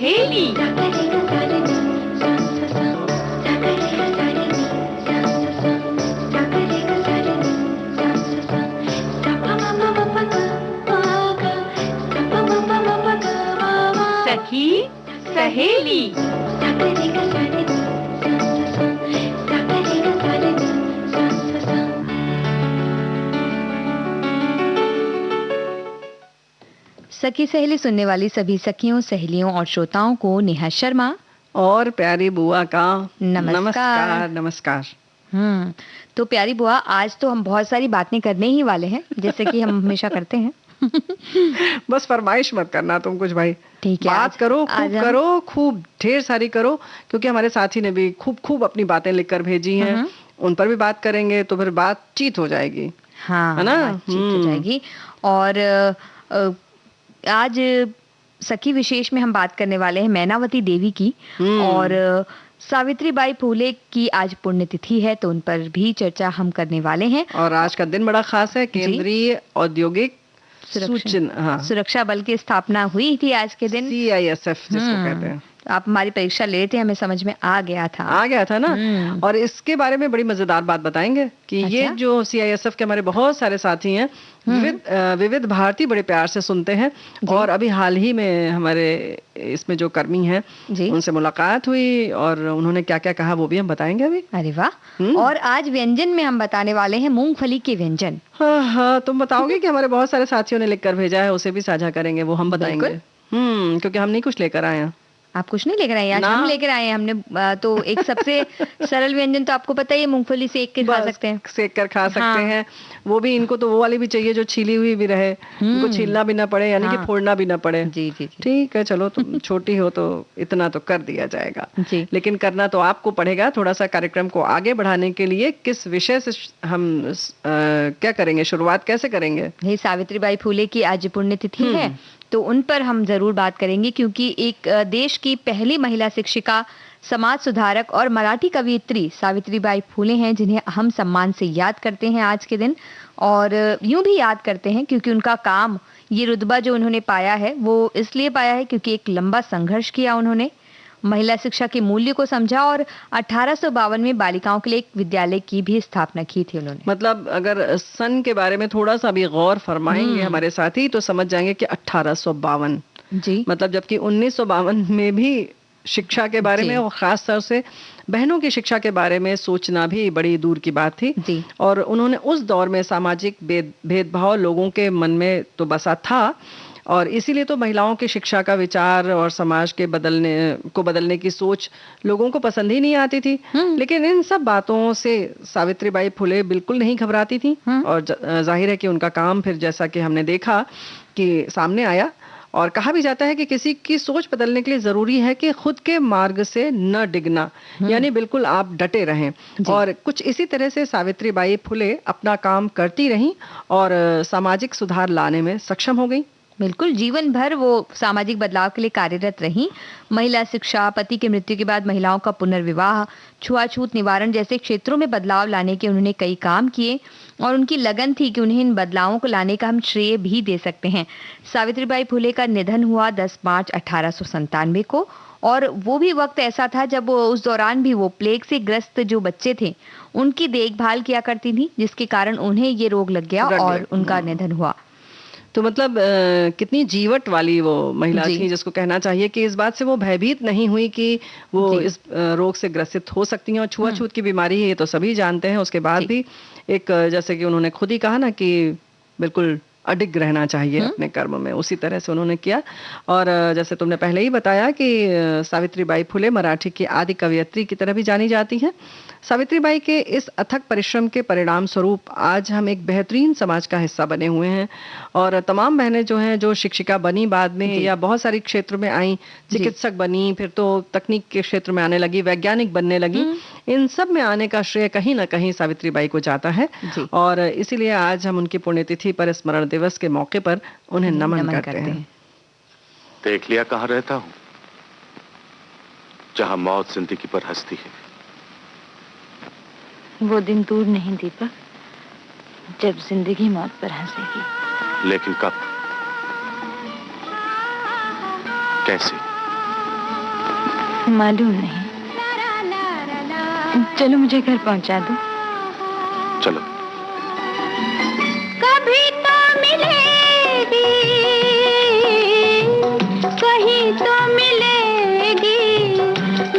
सहेली। सखी सहेली। सखी सहेली सुनने वाली सभी सखियों, सहेलियों और श्रोताओं को नेहा शर्मा और प्यारी बुआ का नमस्कार। नमस्कार। तो प्यारी बुआ, आज तो हम बहुत सारी बातें करने ही वाले हैं, जैसे कि हम हमेशा करते हैं। बस फरमाइश मत करना तुम कुछ भाई। ठीक है, बात करो, खूब करो, खूब ढेर सारी करो, क्योंकि हमारे साथी ने भी खूब अपनी बातें लिखकर भेजी हैं। उन पर भी बात करेंगे तो फिर बातचीत हो जाएगी। हाँ, है ना? बातचीत हो जाएगी। और आज सखी विशेष में हम बात करने वाले हैं मैनावती देवी की, और सावित्रीबाई फुले की आज पुण्यतिथि है, तो उन पर भी चर्चा हम करने वाले हैं। और आज का दिन बड़ा खास है। केंद्रीय औद्योगिक सुरक्षा बल की स्थापना हुई थी आज के दिन, CISF जिसको कहते हैं। आप हमारी परीक्षा ले रहे थे, हमें समझ में आ गया था ना। और इसके बारे में बड़ी मजेदार बात बताएंगे कि ये जो CISF के हमारे बहुत सारे साथी हैं, विविध भारती बड़े प्यार से सुनते हैं। और अभी हाल ही में हमारे इसमें जो कर्मी हैं उनसे मुलाकात हुई और उन्होंने क्या क्या कहा वो भी हम बताएंगे अभी। अरे वाह। और आज व्यंजन में हम बताने वाले हैं मूंगफली के व्यंजन। हाँ, तुम बताओगे कि हमारे बहुत सारे साथियों ने लिखकर भेजा है, उसे भी साझा करेंगे, वो हम बताएंगे। क्योंकि हम नहीं कुछ लेकर आए हैं। आप कुछ नहीं लेकर आए, आज हम लेकर आए हैं। हमने तो एक सबसे सरल व्यंजन तो आपको पता ही है, मूंगफली सेक कर खा सकते हैं। सेक कर खा सकते हैं। वो भी इनको तो वो वाली भी चाहिए जो छीली हुई भी रहे, इनको छीलना भी ना पड़े, यानी कि फोड़ना भी ना पड़े। जी। ठीक है, चलो तुम छोटी हो तो इतना तो कर दिया जाएगा, लेकिन करना तो आपको पड़ेगा। थोड़ा सा कार्यक्रम को आगे बढ़ाने के लिए किस विषय से हम क्या करेंगे, शुरुआत कैसे करेंगे? सावित्रीबाई फुले की आज पुण्यतिथि है, तो उन पर हम जरूर बात करेंगे, क्योंकि एक देश की पहली महिला शिक्षिका, समाज सुधारक और मराठी कवयित्री सावित्रीबाई फुले हैं, जिन्हें हम सम्मान से याद करते हैं आज के दिन। और यूं भी याद करते हैं क्योंकि उनका काम, ये रुतबा जो उन्होंने पाया है वो इसलिए पाया है क्योंकि एक लंबा संघर्ष किया उन्होंने, महिला शिक्षा के मूल्य को समझा और 1852 में बालिकाओं के लिए एक विद्यालय की भी स्थापना की थी उन्होंने। मतलब अगर सन के बारे में थोड़ा सा भी गौर फरमाएंगे हमारे साथी तो समझ जाएंगे कि 1852 जी, मतलब जबकि 1952 में भी शिक्षा के बारे में और खास तौर से बहनों की शिक्षा के बारे में सोचना भी बड़ी दूर की बात थी। और उन्होंने उस दौर में सामाजिक भेदभाव लोगों के मन में तो बसा था, और इसीलिए तो महिलाओं की शिक्षा का विचार और समाज के बदलने की सोच लोगों को पसंद ही नहीं आती थी। लेकिन इन सब बातों से सावित्रीबाई फुले बिल्कुल नहीं घबराती थी। और जाहिर है कि उनका काम फिर जैसा कि हमने देखा कि सामने आया। और कहा भी जाता है कि किसी की सोच बदलने के लिए जरूरी है कि खुद के मार्ग से न डिगना, यानी बिल्कुल आप डटे रहें। और कुछ इसी तरह से सावित्रीबाई फुले अपना काम करती रहीं और सामाजिक सुधार लाने में सक्षम हो गई। बिल्कुल, जीवन भर वो सामाजिक बदलाव के लिए कार्यरत रहीं। महिला शिक्षा, पति की मृत्यु के बाद महिलाओं का पुनर्विवाह, छुआछूत निवारण जैसे क्षेत्रों में बदलाव लाने के उन्होंने कई काम किए, और उनकी लगन थी कि उन्हें इन बदलावों को लाने का हम श्रेय भी दे सकते हैं। सावित्रीबाई फुले का निधन हुआ 10 मार्च 1897 को, और वो भी वक्त ऐसा था जब उस दौरान भी वो प्लेग से ग्रस्त जो बच्चे थे उनकी देखभाल किया करती थी, जिसके कारण उन्हें ये रोग लग गया और उनका निधन हुआ। तो मतलब कितनी जीवट वाली वो महिला थी, जिसको कहना चाहिए कि इस बात से वो भयभीत नहीं हुई कि वो इस रोग से ग्रसित हो सकती हैं। और छुआछूत की बीमारी है ये तो सभी जानते हैं। उसके बाद भी एक, जैसे कि उन्होंने खुद ही कहा ना कि बिल्कुल अडिग रहना चाहिए अपने कर्म में, उसी तरह से उन्होंने किया। और जैसे तुमने पहले ही बताया कि सावित्रीबाई फुले मराठी की आदि कवयित्री की तरह भी जानी जाती हैं। सावित्रीबाई के इस अथक परिश्रम के परिणाम स्वरूप आज हम एक बेहतरीन समाज का हिस्सा बने हुए हैं। और तमाम बहनें जो हैं, जो शिक्षिका बनी बाद में या बहुत सारी क्षेत्रों में आई, चिकित्सक बनी, फिर तो तकनीक के क्षेत्र में आने लगी, वैज्ञानिक बनने लगी, इन सब में आने का श्रेय कहीं ना कहीं सावित्रीबाई को जाता है। और इसीलिए आज हम उनकी पुण्यतिथि पर, स्मरण दिवस के मौके पर उन्हें नमन करते हैं। देख लिया कहाँ रहता हूँ, जहाँ मौत जिंदगी पर हंसती है। वो दिन दूर नहीं दीपक, जब जिंदगी मौत पर हंसेगी। लेकिन कब, कैसे? मालूम नहीं। चलो मुझे घर पहुंचा दो। चलो। कभी तो मिलेगी, कहीं तो मिलेगी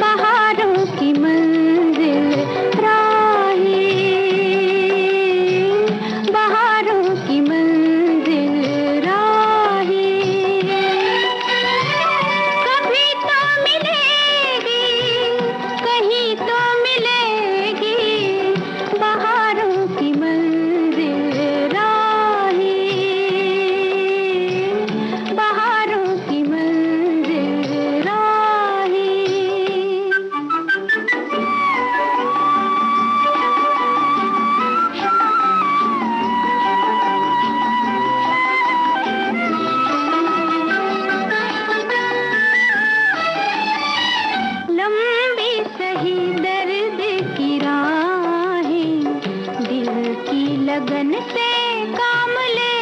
बहारों की मंजिल राही, बहारों की मंजिल राही। कभी तो मिलेगी, कहीं तो मिलेगी बहारों की मंजिल राही, बहारों की मंजिल राही। लंबी सही दर्द की राहें दिल की लगन से काम ले,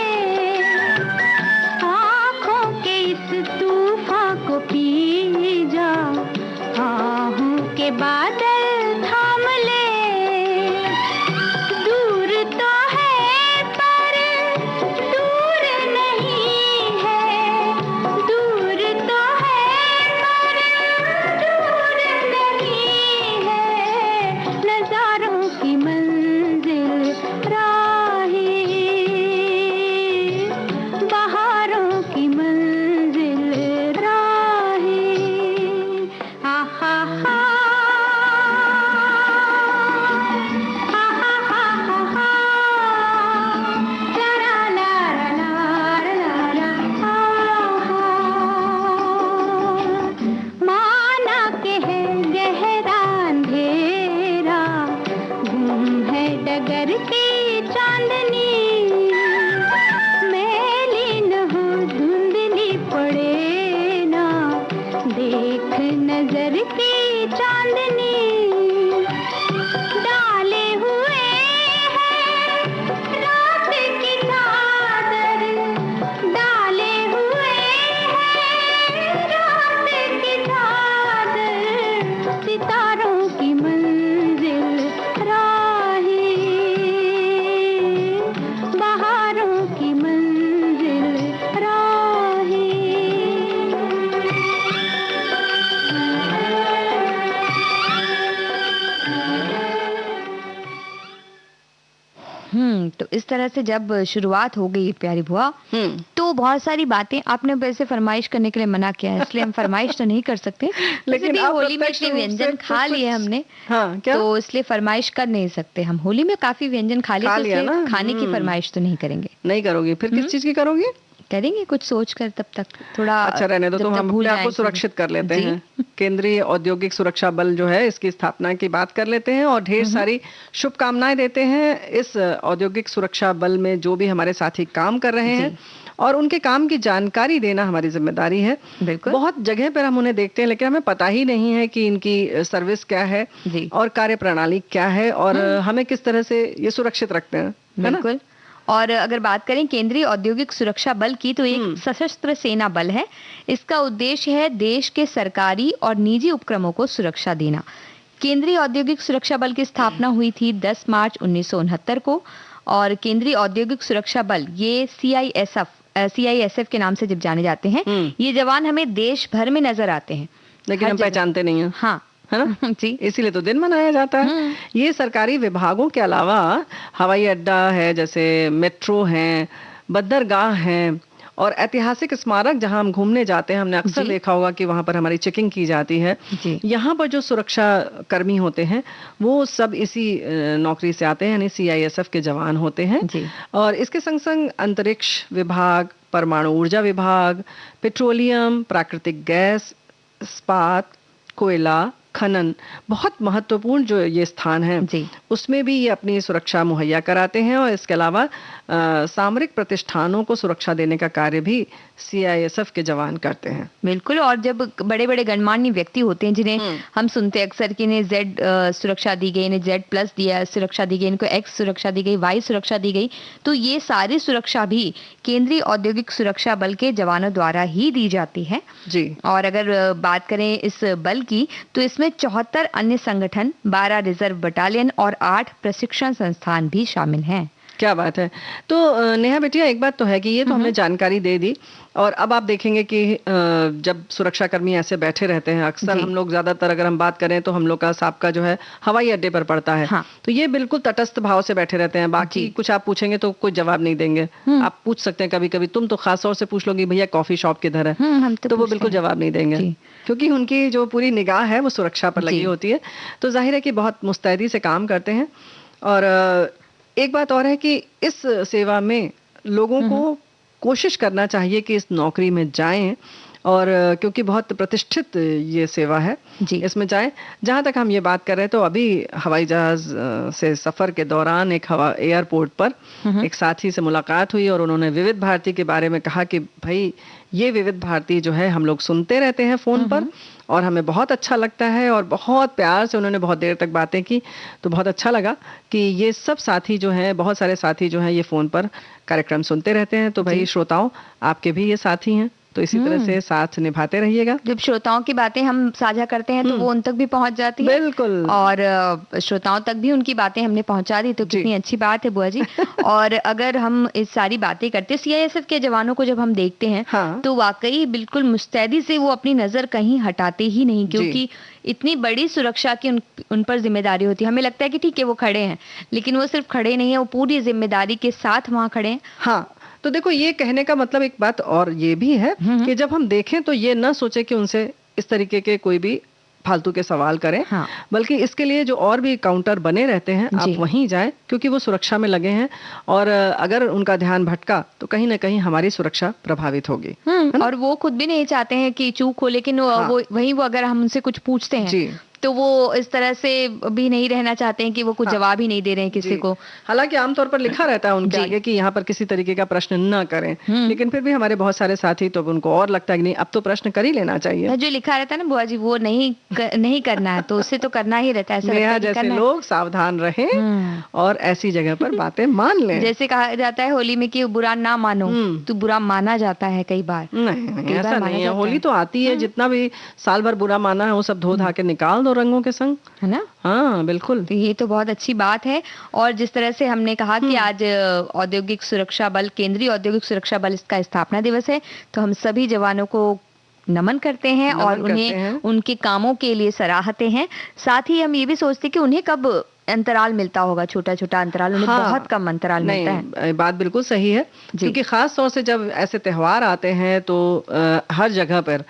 आँखों के इस तूफान को पी जा, आहों के बादल थाम ले। दूर तो है पर दूर नहीं है, दूर तो है पर दूर नहीं है, नजारों की मंजिल राही, बहारों की मंजिल राही। आहा हा, आहा हा हा हा, ला ला ला ला ला ला, आहा। माना के है गहरा अंधेरा, गुम है डगर की चांदनी, मैली न हो धुंधली पड़े ना, देख नजर की चांदनी। डाले हुए हैं रात की चादर, डाले हुए हैं रात की चादर, सितारों की मंजिल राही, बहारों की मंजिल राही। तो इस तरह से जब शुरुआत हो गई प्यारी बुआ, तो बहुत सारी बातें आपने वैसे फरमाइश करने के लिए मना किया है, इसलिए हम फरमाइश तो नहीं कर सकते। लेकिन भी आप होली में प्रत्यक्ष इतने रूप व्यंजन से खा कुछ- लिए हमने, हाँ, क्या? तो इसलिए फरमाइश कर नहीं सकते। हम होली में काफी व्यंजन खा लिए, खा तो लिया इसलिए ना? खाने की फरमाइश तो नहीं करेंगे। नहीं करोगी? फिर किस चीज की करोगी? करेंगे कुछ सोच कर, तब तक थोड़ा अच्छा रहने दो, जब तो तक हम भूल अपने आप को जाएं सुरक्षित कर लेते जी। हैं। केंद्रीय औद्योगिक सुरक्षा बल जो है, इसकी स्थापना की बात कर लेते हैं और ढेर सारी शुभकामनाएं देते हैं इस औद्योगिक सुरक्षा बल में जो भी हमारे साथी काम कर रहे हैं, और उनके काम की जानकारी देना हमारी जिम्मेदारी है। बिल्कुल। बहुत जगह पर हम उन्हें देखते हैं, लेकिन हमें पता ही नहीं है कि इनकी सर्विस क्या है जी। और कार्य प्रणाली क्या है, और हमें किस तरह से ये सुरक्षित रखते हैं, है ना? बिल्कुल। और अगर बात करें केंद्रीय औद्योगिक सुरक्षा बल की, तो एक सशस्त्र सेना बल है। इसका उद्देश्य है देश के सरकारी और निजी उपक्रमों को सुरक्षा देना। केंद्रीय औद्योगिक सुरक्षा बल की स्थापना हुई थी 10 मार्च 1969 को, और केंद्रीय औद्योगिक सुरक्षा बल ये CISF के नाम से जब जाने जाते हैं। ये जवान हमें देश भर में नजर आते हैं, लेकिन हम पहचानते नहीं हैं, हाँ, है ना? जी। इसीलिए तो दिन मनाया जाता है। ये सरकारी विभागों के अलावा हवाई अड्डा है, जैसे मेट्रो है, बंदरगाह है, और ऐतिहासिक स्मारक जहां हम घूमने जाते हैं, हमने अक्सर देखा होगा कि वहां पर हमारी चेकिंग की जाती है। यहाँ पर जो सुरक्षा कर्मी होते हैं वो सब इसी नौकरी से आते हैं, यानी CISF के जवान होते हैं। और इसके संग संग अंतरिक्ष विभाग, परमाणु ऊर्जा विभाग, पेट्रोलियम, प्राकृतिक गैस, इस्पात, कोयला, खनन, बहुत महत्वपूर्ण जो ये स्थान है जी। उसमें भी ये अपनी सुरक्षा मुहैया कराते हैं। और इसके अलावा सामरिक प्रतिष्ठानों को सुरक्षा देने का कार्य भी सीआईएसएफ के जवान करते हैं। बिल्कुल। और जब बड़े बड़े गणमान्य व्यक्ति होते हैं जिन्हें हम सुनते हैं अक्सर कि इन्हें जेड सुरक्षा दी गई, इन्हें जेड प्लस दिया सुरक्षा दी गई, इनको एक्स सुरक्षा दी गई, वाई सुरक्षा दी गई, तो ये सारी सुरक्षा भी केंद्रीय औद्योगिक सुरक्षा बल के जवानों द्वारा ही दी जाती है जी। और अगर बात करें इस बल की तो इसमें 74 अन्य संगठन, 12 रिजर्व बटालियन और 8 प्रशिक्षण संस्थान भी शामिल हैं। क्या बात है। तो नेहा बेटिया, एक बात तो है कि ये तो हमने जानकारी दे दी, और अब आप देखेंगे कि जब सुरक्षाकर्मी ऐसे बैठे रहते हैं, अक्सर हम लोग, ज्यादातर अगर हम बात करें तो हम लोग का साबका जो है हवाई अड्डे पर पड़ता है। हाँ। तो ये बिल्कुल तटस्थ भाव से बैठे रहते हैं, बाकी कुछ आप पूछेंगे तो कोई जवाब नहीं देंगे। आप पूछ सकते हैं कभी कभी, तुम तो खास तौर से पूछ लोगे भैया कॉफी शॉप किधर है, हम तो वो बिल्कुल जवाब नहीं देंगे, क्योंकि उनकी जो पूरी निगाह है वो सुरक्षा पर लगी होती है। तो जाहिर है कि बहुत मुस्तैदी से काम करते हैं। और एक बात और है कि इस सेवा में लोगों को कोशिश करना चाहिए कि इस नौकरी में जाएं, और क्योंकि बहुत प्रतिष्ठित ये सेवा है जी। इसमें जाएं। जहां तक हम ये बात कर रहे हैं तो अभी हवाई जहाज से सफर के दौरान एक एयरपोर्ट पर एक साथी से मुलाकात हुई और उन्होंने विविध भारती के बारे में कहा कि भाई ये विविध भारती जो है हम लोग सुनते रहते हैं फोन पर और हमें बहुत अच्छा लगता है, और बहुत प्यार से उन्होंने बहुत देर तक बातें की। तो बहुत अच्छा लगा कि ये सब साथी जो हैं, बहुत सारे साथी जो हैं ये फोन पर कार्यक्रम सुनते रहते हैं। तो भाई श्रोताओं, आपके भी ये साथी हैं, तो इसी तरह से साथ निभाते रहिएगा। जब श्रोताओं की बातें हम साझा करते हैं तो वो उन तक भी पहुंच जाती है। बिल्कुल। और श्रोताओं तक भी उनकी बातें हमने पहुंचा दी, तो कितनी अच्छी बात है बुआ जी। और अगर हम इस सारी बातें करते, सीआईएसएफ के जवानों को जब हम देखते हैं तो वाकई बिल्कुल मुस्तैदी से वो अपनी नजर कहीं हटाते ही नहीं, क्योंकि इतनी बड़ी सुरक्षा की उन पर जिम्मेदारी होती है। हमें लगता है कि ठीक है वो खड़े हैं, लेकिन वो सिर्फ खड़े नहीं है, वो पूरी जिम्मेदारी के साथ वहां खड़े हैं। हाँ, तो देखो ये कहने का मतलब एक बात और ये भी है कि जब हम देखें तो ये ना सोचे कि उनसे इस तरीके के कोई भी फालतू के सवाल करें, बल्कि इसके लिए जो और भी काउंटर बने रहते हैं आप वहीं जाएं, क्योंकि वो सुरक्षा में लगे हैं। और अगर उनका ध्यान भटका तो कहीं ना कहीं हमारी सुरक्षा प्रभावित होगी। और वो खुद भी नहीं चाहते हैं कि चूक हो, लेकिन वो अगर हम उनसे कुछ पूछते हैं तो वो इस तरह से भी नहीं रहना चाहते हैं कि वो कुछ जवाब ही नहीं दे रहे हैं किसी को। हालांकि आमतौर पर लिखा रहता है उनके आगे कि यहाँ पर किसी तरीके का प्रश्न न करें, लेकिन फिर भी हमारे बहुत सारे साथी तो उनको और लगता है कि नहीं, अब तो प्रश्न कर ही लेना चाहिए। जो लिखा रहता है ना बुआ जी, वो नहीं करना है, तो उससे तो करना ही रहता है। नेहा जैसे लोग सावधान रहें और ऐसी जगह पर बातें मान लें। जैसे कहा जाता है होली में कि बुरा ना मानो, तो बुरा माना जाता है कई बार। नहीं, ऐसा नहीं है। होली तो आती है, जितना भी साल भर बुरा माना है वो सब धो धा के निकाल दो रंगों के संग, है ना। हाँ बिल्कुल। तो ये तो बहुत अच्छी बात है। और जिस तरह से हमने कहा कि आज औद्योगिक सुरक्षा बल, केंद्रीय औद्योगिक सुरक्षा बल, इसका स्थापना दिवस है, तो हम सभी जवानों को नमन करते हैं और उन्हें उनके कामों के लिए सराहते हैं। साथ ही हम ये भी सोचते हैं कि उन्हें कब अंतराल मिलता होगा, छोटा छोटा अंतराल, उन्हें बहुत कम अंतराल मिलता है। बात बिल्कुल सही है, क्योंकि खास तौर से जब ऐसे त्योहार आते हैं तो हर जगह पर,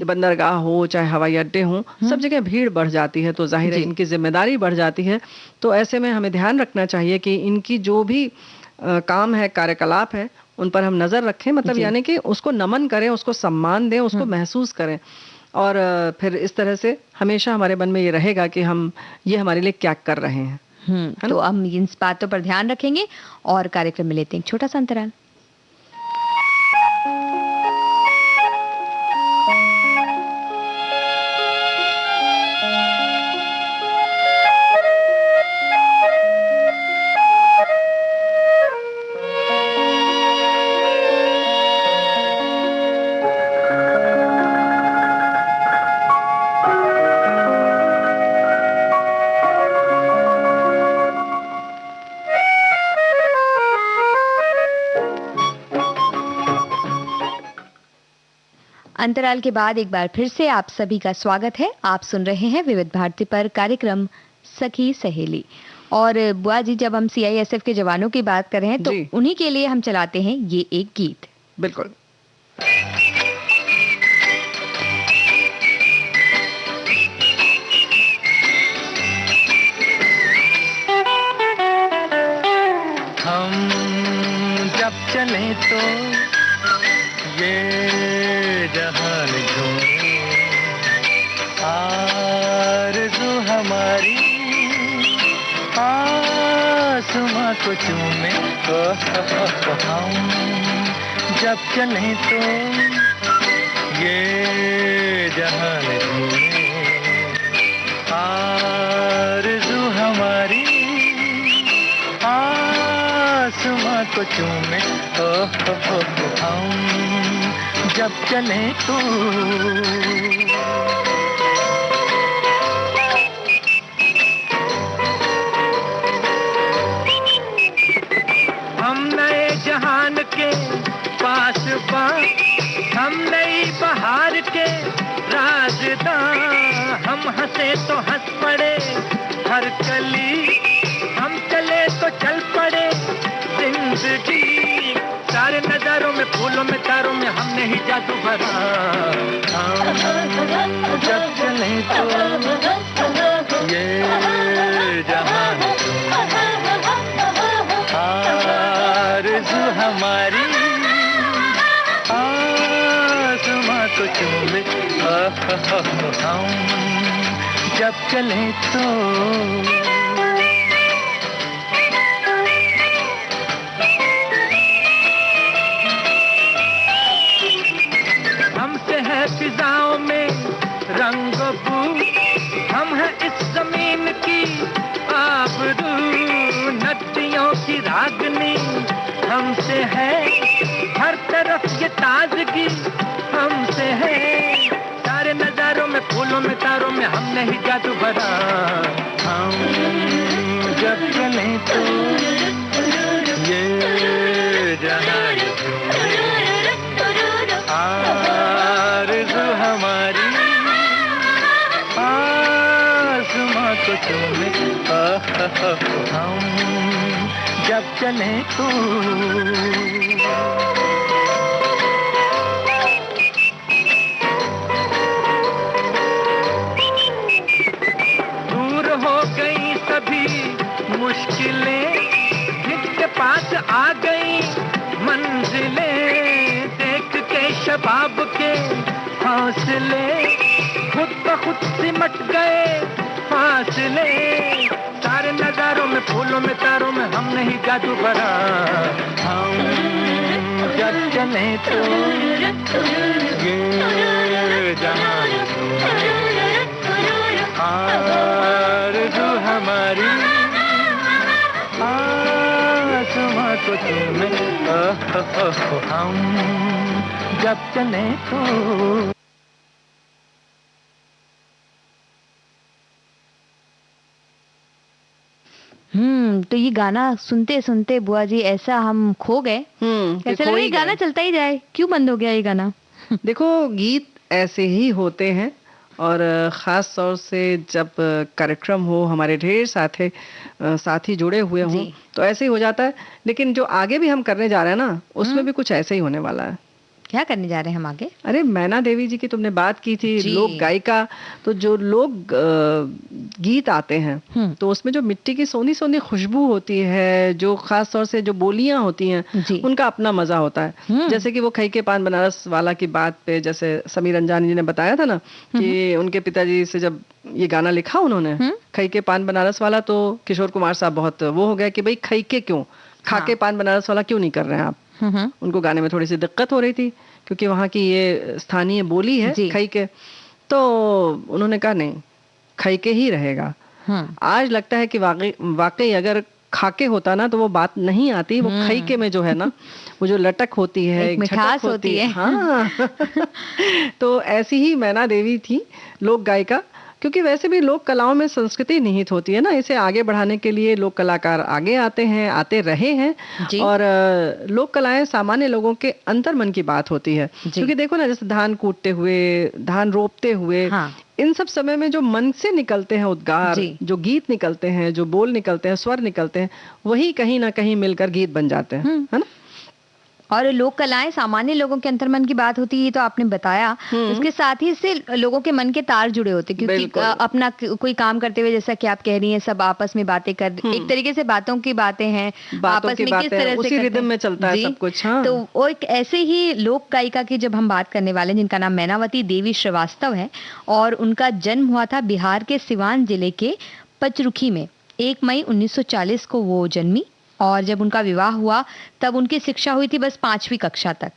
बंदरगाह हो चाहे हवाई अड्डे हो, सब जगह भीड़ बढ़ जाती है, तो जाहिर है इनकी जिम्मेदारी बढ़ जाती है। तो ऐसे में हमें ध्यान रखना चाहिए कि इनकी जो भी काम है, कार्यकलाप है, उन पर हम नजर रखें, मतलब यानी कि उसको नमन करें, उसको सम्मान दें, उसको महसूस करें। और फिर इस तरह से हमेशा हमारे मन में ये रहेगा कि हम ये हमारे लिए क्या कर रहे हैं। तो हम इन बातों पर ध्यान रखेंगे और कार्यक्रम में लेते हैं एक छोटा सा अंतराल। अंतराल के बाद एक बार फिर से आप सभी का स्वागत है। आप सुन रहे हैं विविध भारती पर कार्यक्रम सखी सहेली। और बुआ जी, जब हम सीआईएसएफ के जवानों की बात कर रहे हैं तो उन्हीं के लिए हम चलाते हैं ये एक गीत। बिल्कुल। हम जब चले तो ये जहान झूमे, को चूमे, हम जब चले तो ये जहान झूमे, आरज़ू हमारी आसमां को चूमे, हम जब चले तो। हम नए जहान के पास हम नई बहार के राजदां, हम हंसे तो हंस पड़े हर कली, हम चले तो चल पड़े जिंदगी, सारे नजारों में फूलों में तारों में हमने ही जादू भरा, हम जब चले तो ये जहान, आरज़ू हमारी आसमां को चूमे, हम जब चले तो। हमसे है फिजाओं में रंग बू, हम हैं इस जमीन की आबरू, नदियों की रागनी हमसे है, हर तरफ ये ताजगी हमसे है, सारे नजारों में फूलों में तारों में हमने ही जादू भरा, हम जब चले तो ये जहान, आरज़ू हमारी आसमां को चूमे, हम जब चले तो। दूर हो गई सभी मुश्किलें, जिसके पास आ गई मंजिलें, देख के शबाब के हौसले, खुद ब खुद सिमट गए फासले, सारे नजारों में फूलों में तारों में हमने ही जादू भरा, हम जब चले तो ये जहान, आरज़ू हमारी आसमां को चूमे, हम जब चले तो। तो ये गाना सुनते सुनते बुआ जी ऐसा हम खो गए, कैसे लग रहा है गाना चलता ही जाए, क्यों बंद हो गया ये गाना? देखो गीत ऐसे ही होते हैं, और ख़ास तौर से जब कार्यक्रम हो, हमारे ढेर साथी जुड़े हुए हों तो ऐसे ही हो जाता है। लेकिन जो आगे भी हम करने जा रहे हैं ना, उसमें भी कुछ ऐसे ही होने वाला है। क्या करने जा रहे हैं हम आगे? अरे मैना देवी जी की तुमने बात की थी, लोक गायिका, तो जो लोक गीत आते हैं तो उसमें जो मिट्टी की सोनी सोनी खुशबू होती है, जो खास तौर से जो बोलियां होती हैं, उनका अपना मजा होता है। जैसे कि वो खई के पान बनारस वाला की बात पे जैसे समीर अंजानी जी ने बताया था ना कि उनके पिताजी से जब ये गाना लिखा उन्होंने, खई के पान बनारस वाला, तो किशोर कुमार साहब बहुत वो हो गया कि भाई खई के क्यों, खा के पान बनारस वाला क्यों नहीं कर रहे हैं आप। उनको गाने में थोड़ी सी दिक्कत हो रही थी क्योंकि वहाँ की ये स्थानीय बोली है खई के, तो उन्होंने कहा नहीं खई के ही रहेगा। आज लगता है कि वाकई अगर खाके होता ना तो वो बात नहीं आती, वो खई के में जो है ना वो जो लटक होती है, एक मिठास होती है। हाँ तो ऐसी ही मैना देवी थी लोक गायिका, क्योंकि वैसे भी लोक कलाओं में संस्कृति निहित होती है ना, इसे आगे बढ़ाने के लिए लोक कलाकार आगे आते हैं, आते रहे हैं, और लोक कलाएं सामान्य लोगों के अंतर्मन की बात होती है। क्योंकि देखो ना, जैसे धान कूटते हुए, धान रोपते हुए, इन सब समय में जो मन से निकलते हैं उद्गार, जो गीत निकलते हैं, जो बोल निकलते हैं, स्वर निकलते हैं, वही कहीं ना कहीं मिलकर गीत बन जाते हैं, है ना। और लोक कलाएं सामान्य लोगों के अंतर्मन की बात होती है, तो आपने बताया। उसके साथ ही इससे लोगों के मन के तार जुड़े होते, क्योंकि अपना कोई काम करते हुए, जैसा कि आप कह रही हैं, सब आपस में बातें कर, एक तरीके से बातों की बातें हैं, आपस में किस तरह से उसी रिदम में चलता है सब कुछ। तो वो एक ऐसे ही लोक गायिका की जब हम बात करने वाले हैं, जिनका नाम मैनावती देवी श्रीवास्तव है, और उनका जन्म हुआ था बिहार के सिवान जिले के पचरुखी में। 1 मई 1940 को वो जन्मी, और जब उनका विवाह हुआ तब उनकी शिक्षा हुई थी बस 5वीं कक्षा तक।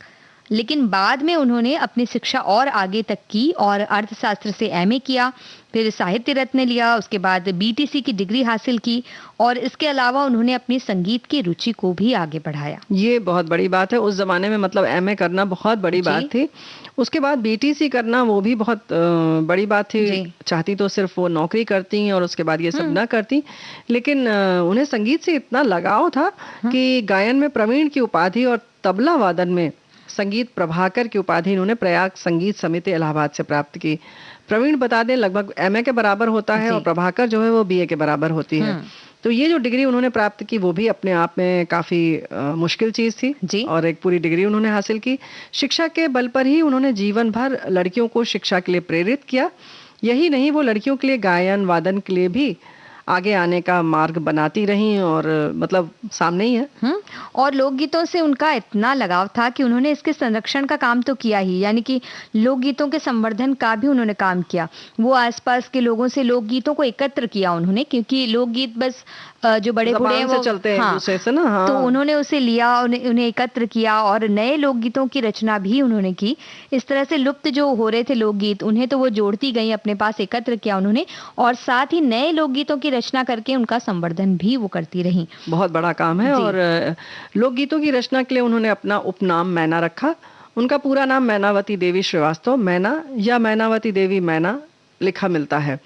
लेकिन बाद में उन्होंने अपनी शिक्षा और आगे तक की और अर्थशास्त्र से एमए किया, फिर साहित्य रत्न लिया, उसके बाद बीटीसी की डिग्री हासिल की और इसके अलावा उन्होंने अपनी संगीत की रुचि को भी आगे बढ़ाया। ये बहुत बड़ी बात है। उस जमाने में मतलब एमए करना बहुत बड़ी बात थी। उसके बाद बीटीसी करना वो भी बहुत बड़ी बात थी। चाहती तो सिर्फ वो नौकरी करती और उसके बाद ये सब ना करती, लेकिन उन्हें संगीत से इतना लगाव था कि गायन में प्रवीण की उपाधि और तबला वादन में संगीत प्रभाकर की उपाधि इन्होंने प्रयाग संगीत समिति इलाहाबाद से प्राप्त की। प्रवीण बता दें लगभग एमए के बराबर होता है और प्रभाकर जो है वो बीए के बराबर होती है। तो ये जो डिग्री उन्होंने प्राप्त की वो भी अपने आप में काफी मुश्किल चीज थी और एक पूरी डिग्री उन्होंने हासिल की। शिक्षा के बल पर ही उन्होंने जीवन भर लड़कियों को शिक्षा के लिए प्रेरित किया। यही नहीं, वो लड़कियों के लिए गायन वादन के लिए भी आगे आने का मार्ग बनाती रही और मतलब सामने ही है। और लोकगीतों से उनका इतना लगाव था कि उन्होंने इसके संरक्षण का काम तो किया ही, यानी कि लोकगीतों के संवर्धन का भी उन्होंने काम किया। वो आसपास के लोगों से लोकगीतों को एकत्र किया उन्होंने, क्योंकि लोकगीत बस जो बड़े बूढ़े हैं वो चलते हैं दूसरे से ना। तो उन्होंने उसे लिया, उन्हें एकत्र किया और नए लोकगीतों की रचना भी उन्होंने की। इस तरह से लुप्त जो हो रहे थे लोकगीत उन्हें तो वो जोड़ती गई, अपने पास एकत्र किया उन्होंने और साथ ही नए लोकगीतों की रचना करके उनका संवर्धन भी वो करती रही। बहुत बड़ा काम है। और लोकगीतों की रचना के लिए उन्होंने अपना उपनाम मैना रखा। उनका पूरा नाम मैनावती देवी श्रीवास्तव, मैना या मैनावती देवी मैना लिखा मिलता है।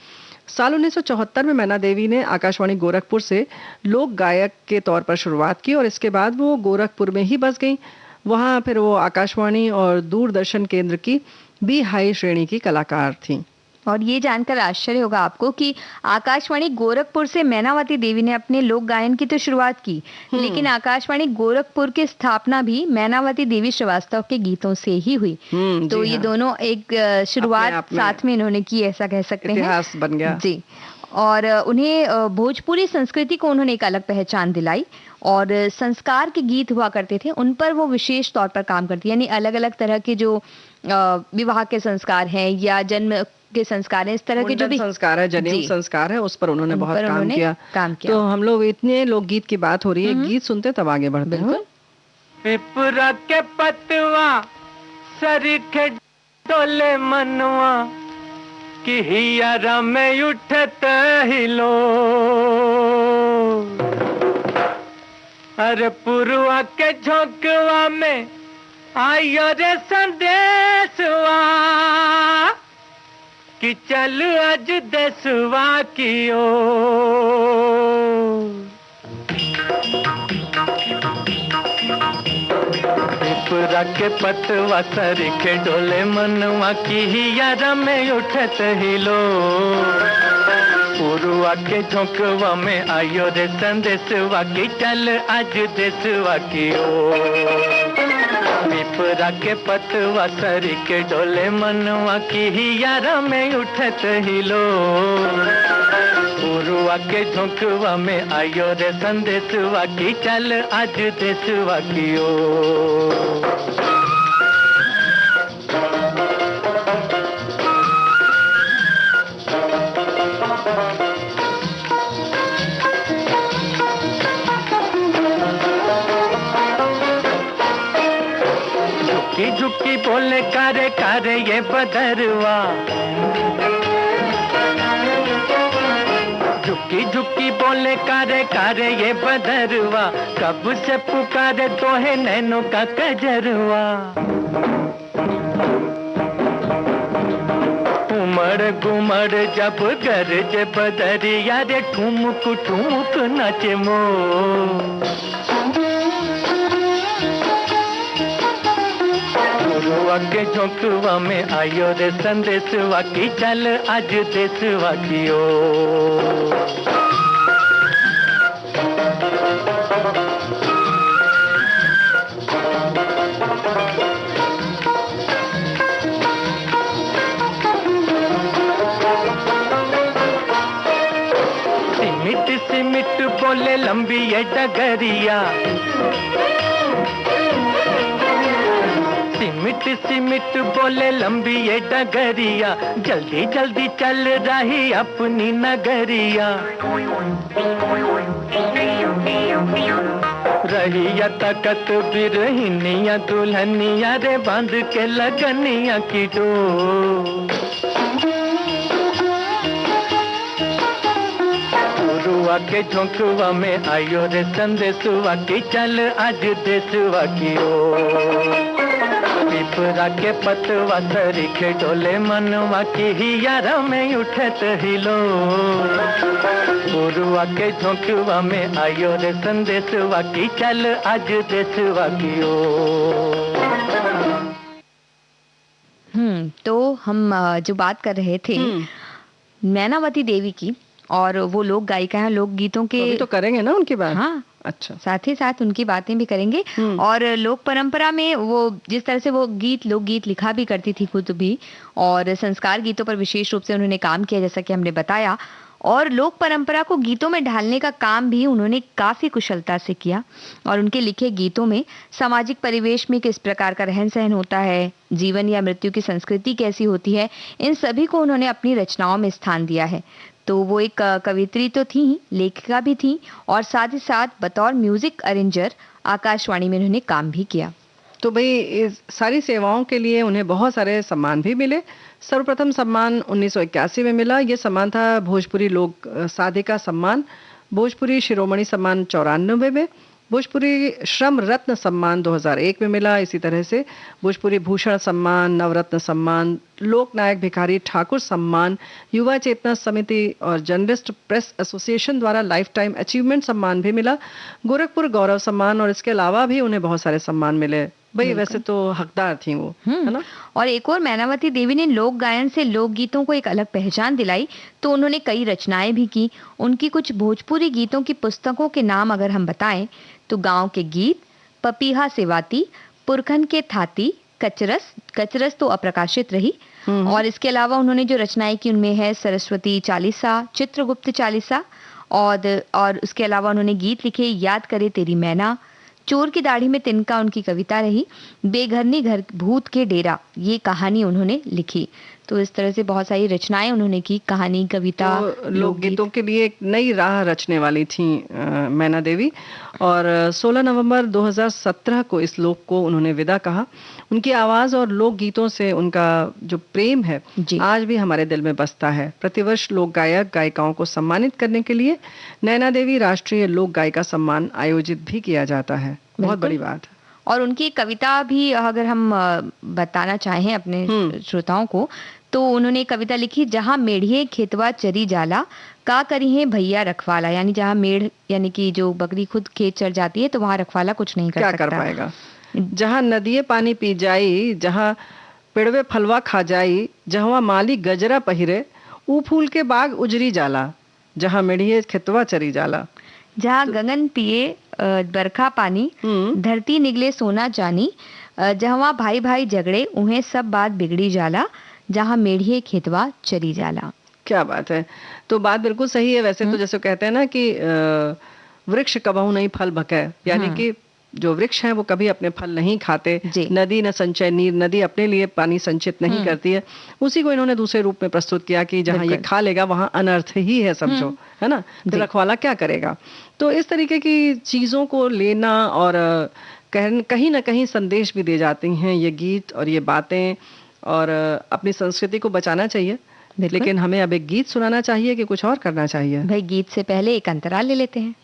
साल 1974 में मैना देवी ने आकाशवाणी गोरखपुर से लोक गायक के तौर पर शुरुआत की और इसके बाद वो गोरखपुर में ही बस गई। वहाँ फिर वो आकाशवाणी और दूरदर्शन केंद्र की बी हाई श्रेणी की कलाकार थी। और ये जानकर आश्चर्य होगा आपको कि आकाशवाणी गोरखपुर से मैनावती देवी ने अपने लोक गायन की तो शुरुआत की, लेकिन आकाशवाणी गोरखपुर की स्थापना भी मैनावती देवी श्रीवास्तव के गीतों से ही हुई। तो ये दोनों एक शुरुआत साथ में इन्होंने की, ऐसा कह सकते हैं। इतिहास बन गया जी। और उन्हें भोजपुरी संस्कृति को उन्होंने एक अलग पहचान दिलाई और संस्कार के गीत हुआ करते थे उन पर वो विशेष तौर पर काम करती, यानी अलग अलग तरह के जो विवाह के संस्कार हैं या जन्म के संस्कार है, इस तरह के जो भी संस्कार है, जनेऊ संस्कार है, उस पर उन्होंने बहुत काम किया। तो हम लोग इतने लोकगीत की बात हो रही है, गीत सुनते तब आगे बढ़ते हैं। पिपरा के पतवा सरीखे डोले मनवा कि हियारा में उठत हिलो, अरे पुरवा के झोंकवा में आयो रे संदेशवा कि चल आज देशवा की ओर। पिपरा के पतवा सरीखे डोले मनवा की हियारा में उठत हिलो, पुरवा के झोंकवा में आयो रे संदेशवा की चल आज देशवा की ओर। पिपरा के पतवा सरीखे डोले मनवा की हियारा में उठत हिलो, पुरवा के झोंकवा में आयो रे संदेशवा की चल आज देशवा की ओर। झुकी झुकी बोले कारे कारे ये बदरवा, झुकी झुकी बोले कारे कारे ये बदरवा, कब से पुकारे तो है नैनों का कजरवा। उमड़ घुमड़ जब गरज बदरिया रे ठुमक ठुमक नाचे मोर। पुरवा के झोंकवा में आयो रे संदेशवा की चल आज देशवा की ओर। सिमिट सिमिट बोले लंबी ये डगरिया, सिमिट सिमिट बोले लंबी ये डगरिया, जल्दी जल्दी चल रही अपनी नगरिया। रहिया तकत बिरहिनिया दुल्हनिया रे बांध के लगनिया की डोर। रुआ के झोंकवा में आयो रे संदेशवा की चल आज देशवा की ओर। पिपरा के पतवा सरीखे डोले मनवा की हियारा में उठत हिलो। रुआ के झोंकवा में आयो रे संदेशवा की चल आज देशवा की ओर। तो हम जो बात कर रहे थे नैनावती देवी की, और वो लोक गायिका हैं, लोक गीतों के तो करेंगे ना उनकी बात। हाँ, अच्छा, साथ ही साथ उनकी बातें भी करेंगे। और लोक परंपरा में वो जिस तरह से वो लोकगीत लिखा भी करती थी खुद भी, और संस्कार गीतों पर विशेष रूप से उन्होंने काम किया, जैसा कि हमने बताया। और लोक परंपरा को गीतों में ढालने का काम भी उन्होंने काफी कुशलता से किया। और उनके लिखे गीतों में सामाजिक परिवेश में किस प्रकार का रहन सहन होता है, जीवन या मृत्यु की संस्कृति कैसी होती है, इन सभी को उन्होंने अपनी रचनाओं में स्थान दिया है। तो वो एक कवित्री तो थी, लेखिका भी थी, और साथ ही साथ बतौर म्यूजिक अरेंजर आकाशवाणी में उन्होंने काम भी किया। तो भाई इस सारी सेवाओं के लिए उन्हें बहुत सारे सम्मान भी मिले। सर्वप्रथम सम्मान 1981 में मिला। ये सम्मान था भोजपुरी लोक साधिका सम्मान, भोजपुरी शिरोमणि सम्मान 94 में, भोजपुरी श्रम रत्न सम्मान 2001 में मिला। इसी तरह से भोजपुरी भूषण सम्मान, नवरत्न सम्मान, लोकनायक भिखारी ठाकुर सम्मान, युवा चेतना समिति और जर्नलिस्ट प्रेस एसोसिएशन द्वारा लाइफ टाइम अचीवमेंट सम्मान भी मिला, गोरखपुर गौरव सम्मान, और इसके अलावा भी उन्हें बहुत सारे सम्मान मिले। भाई वैसे तो हकदार थी वो, है ना। और एक और, मैनावती देवी ने लोक गायन से लोकगीतों को एक अलग पहचान दिलाई। तो उन्होंने कई रचनाएं भी की। उनकी कुछ भोजपुरी गीतों की पुस्तकों के नाम अगर हम बताएं तो गांव के गीत, पपीहा सेवाती, पुरखन के थाती, कचरस तो अप्रकाशित रही। और इसके अलावा उन्होंने जो रचनाएं की उनमें है सरस्वती चालीसा, चित्रगुप्त चालीसा, और उसके अलावा उन्होंने गीत लिखे याद करे तेरी मैना, चोर की दाढ़ी में तिनका उनकी कविता रही, बेघरनी घर भूत के डेरा ये कहानी उन्होंने लिखी। तो इस तरह से बहुत सारी रचनाएं उन्होंने की, कहानी, कविता, तो लोकगीतों के लिए एक नई राह रचने वाली थी मैना देवी। और 16 नवंबर 2017 को इस लोक को उन्होंने विदा कहा। उनकी आवाज और लोकगीतों से उनका जो प्रेम है आज भी हमारे दिल में बसता है। प्रतिवर्ष लोक गायक गायिकाओं को सम्मानित करने के लिए नैना देवी राष्ट्रीय लोक गायिका सम्मान आयोजित भी किया जाता है। बहुत बड़ी बात है। और उनकी कविता भी अगर हम बताना चाहें अपने श्रोताओं को, तो उन्होंने कविता लिखी, जहाँ मेढ़िए खेतवा चरी जाला का करी है भैया रखवाला। यानी जहाँ मेढ़ यानी कि जो बकरी खुद खेत चर जाती है तो वहाँ रखवाला कुछ नहीं कर क्या सकता। कर पाएगा। जहाँ नदिये पानी पी जाई, जहाँ पेड़वे फलवा खा जाई, जहाँ माली गजरा पहिरे, ऊ फूल के बाग उजरी जाला, जहाँ मेढ़िए खेतवा चरी जाला। जहाँ गगन पिए बरखा पानी, धरती निगले सोना जानी, जहाँ भाई भाई झगड़े उन्हें सब बात बिगड़ी जाला, जहाँ मेढ़िए खेतवा चरी जाला। क्या बात है। तो बात बिल्कुल सही है। वैसे तो जैसे कहते हैं ना कि वृक्ष कबहू नहीं फल भके, यानी कि जो वृक्ष हैं वो कभी अपने फल नहीं खाते। नदी न संचय नीर, नदी अपने लिए पानी संचित नहीं करती है। उसी को इन्होंने दूसरे रूप में प्रस्तुत किया कि जहाँ ये खा लेगा वहाँ अनर्थ ही है समझो, है ना। तो रखवाला क्या करेगा। तो इस तरीके की चीजों को लेना और कहीं ना कहीं संदेश भी दे जाती हैं ये गीत और ये बातें, और अपनी संस्कृति को बचाना चाहिए। लेकिन हमें अब एक गीत सुनाना चाहिए कि कुछ और करना चाहिए। भाई गीत से पहले एक अंतराल ले लेते हैं।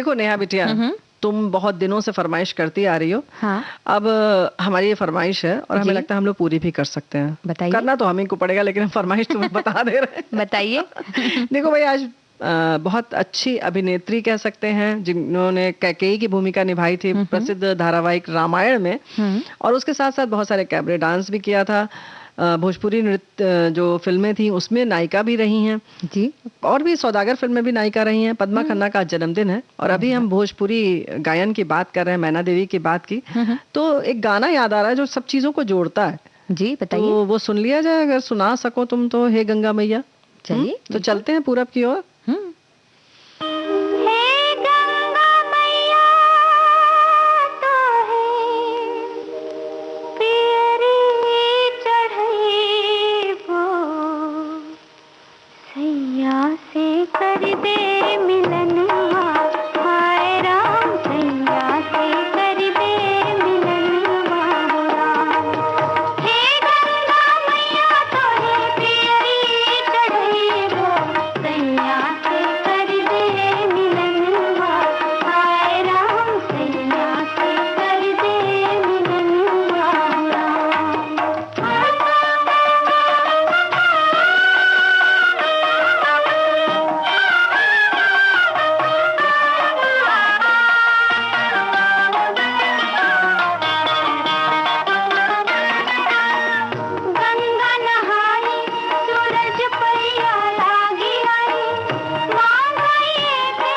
देखो नेहा बिटिया, तुम बहुत दिनों से फरमाइश करती आ रही हो। हाँ। अब हमारी ये फरमाइश है और हमें जी। लगता है हम लोग पूरी भी कर सकते हैं। बताइए। करना तो हम ही को पड़ेगा, लेकिन हम फरमाइश तुम्हें बता दे रहे हैं। बताइए। देखो भाई, आज बहुत अच्छी अभिनेत्री कह सकते हैं जिन्होंने कैकेयी की भूमिका निभाई थी प्रसिद्ध धारावाहिक रामायण में, और उसके साथ साथ बहुत सारे कैबरे डांस भी किया था। भोजपुरी नृत्य जो फिल्में थी उसमें नायिका भी रही हैं जी। और भी सौदागर फिल्म में भी नायिका रही हैं। पद्मा खन्ना का जन्मदिन है और अभी हम भोजपुरी गायन की बात कर रहे हैं, मैना देवी की बात की, तो एक गाना याद आ रहा है जो सब चीजों को जोड़ता है। जी बताइए। तो वो सुन लिया जाए, अगर सुना सको तुम तो। हे गंगा मैया। चलिए तो चलते हैं पूरब की ओर। हे गंगा मैया तो है पियरी चढ़ई वो, सैया से कर दे मिलनवा, हाय राम सैया से कर दे मिलनवा राम। हे गंगा मैया तो है पियरी चढ़ई वो, सैया से कर दे मिलनवा, हाय राम सैया से कर दे मिलनवा राम। गंगा नहाई सूरज पैया लागी आई, मांगाइए के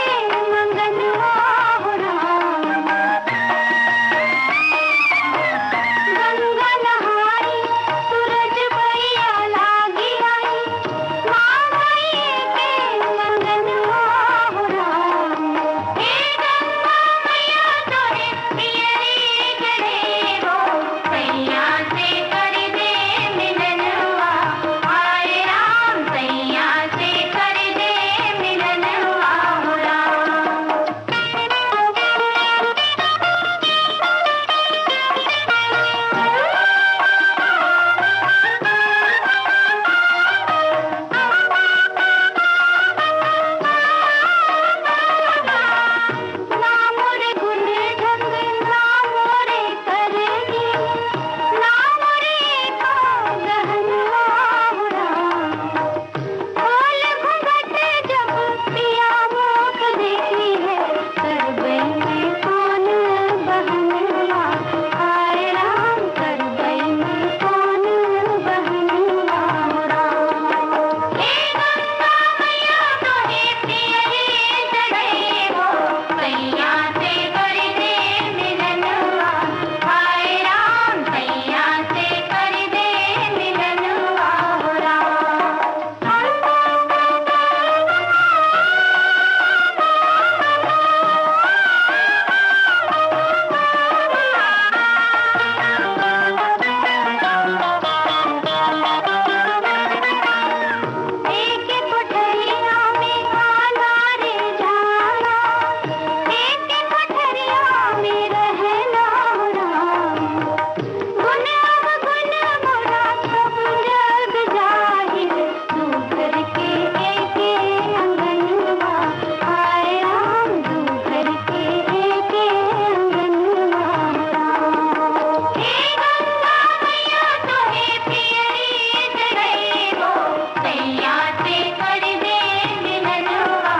मंगनवा हो राम। गंगा नहाई सूरज पैया लागी आई, मांगाइए के मंगनवा हो राम। हे गंगा मैया तो है पियरी चढ़े वो, सैया से कर दे मिलनवा, हाय राम सैया से कर दे मिलनवा हो राम। ना मोरे गुण ढंग ना मोरे करनी, ना मोरे को गहनवा हो राम। खोल घूंघट जब पिया मुख देखी है, करबई में कौन बहनवा, हाय राम करबई में कौन बहनवा हो राम। हे गंगा मैया तो है पियरी चढ़ई वो, सैया से कर दे मिलनवा, हाय राम सैया से कर दे मिलनवा हो राम। एक कोठरिया में आना रे जाना, एक कोठरिया में रहना हो राम। गुण अवगुण मोरा सब जग जाहिर, तू घर के एक अंगनवा, हाय राम तू घर के एक अंगनवा हो राम। हे गंगा मैया तो है पियरी चढ़ई वो, सैया से कर दे मिलनवा,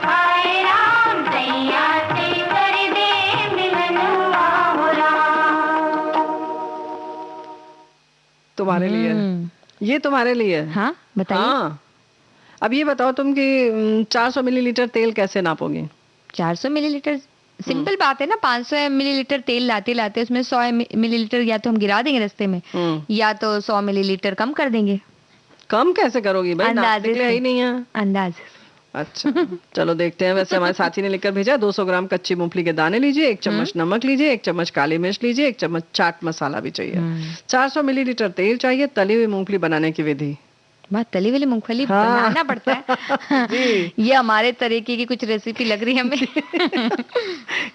हाय राम सैया से कर दे मिलनवा हो राम। तुम्हारे लिए, ये तुम्हारे लिए। हाँ बताइए। हाँ, अब ये बताओ तुम कि 400 मिलीलीटर तेल कैसे नापोगी? 400 मिलीलीटर सिंपल बात है ना। 500 मिलीलीटर तेल लाते लाते उसमें 100 मिलीलीटर या तो हम गिरा देंगे रास्ते में, या तो 100 मिलीलीटर कम कर देंगे। कम कैसे करोगी भाई, अंदाजे नापने के लिए है ही से। नहीं है। अंदाज। अच्छा, चलो देखते हैं। वैसे हमारे साथी ने लिखकर भेजा 200 ग्राम कच्ची मूंगफली के दाने लीजिए, 1 चम्मच नमक लीजिए, 1 चम्मच काली मिर्च लीजिए, 1 चम्मच चाट मसाला भी चाहिए, 400 मिलीलीटर तेल चाहिए। तली हुई मूंगफली बनाने की विधि। बात तली वाली मूंगफली हाँ। बनाना पड़ता है। जी। ये हमारे तरीके की कुछ रेसिपी लग रही है हमें।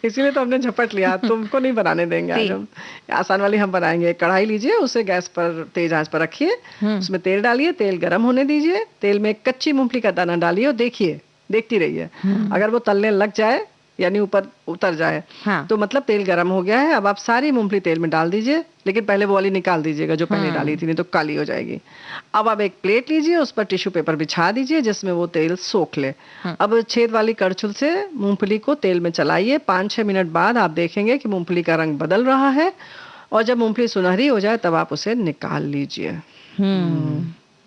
इसीलिए तो हमने झपट लिया, तुमको नहीं बनाने देंगे आज हम। आसान वाली हम बनाएंगे। एक कढ़ाई लीजिए, उसे गैस पर तेज आंच पर रखिए, उसमें तेल डालिए, तेल गर्म होने दीजिए। तेल में एक कच्ची मूंगफली का दाना डालिए और देखिए, देखती रहिए। अगर वो तलने लग जाए यानी ऊपर उतर जाए। हाँ। तो मतलब तेल गर्म हो गया है, अब आप सारी मूंगफली तेल में डाल दीजिए, लेकिन पहले वो वाली निकाल दीजिएगा जो पहले डाली थी, नहीं तो काली हो जाएगी। अब आप एक प्लेट लीजिए, उस पर टिश्यू पेपर बिछा दीजिए जिसमें वो तेल सोख ले। अब छेद वाली करछुल से मूंगफली को तेल में चलाइए। 5-6 मिनट बाद आप देखेंगे कि मूंगफली का रंग बदल रहा है, और जब मूंगफली सुनहरी हो जाए तब आप उसे निकाल लीजिए।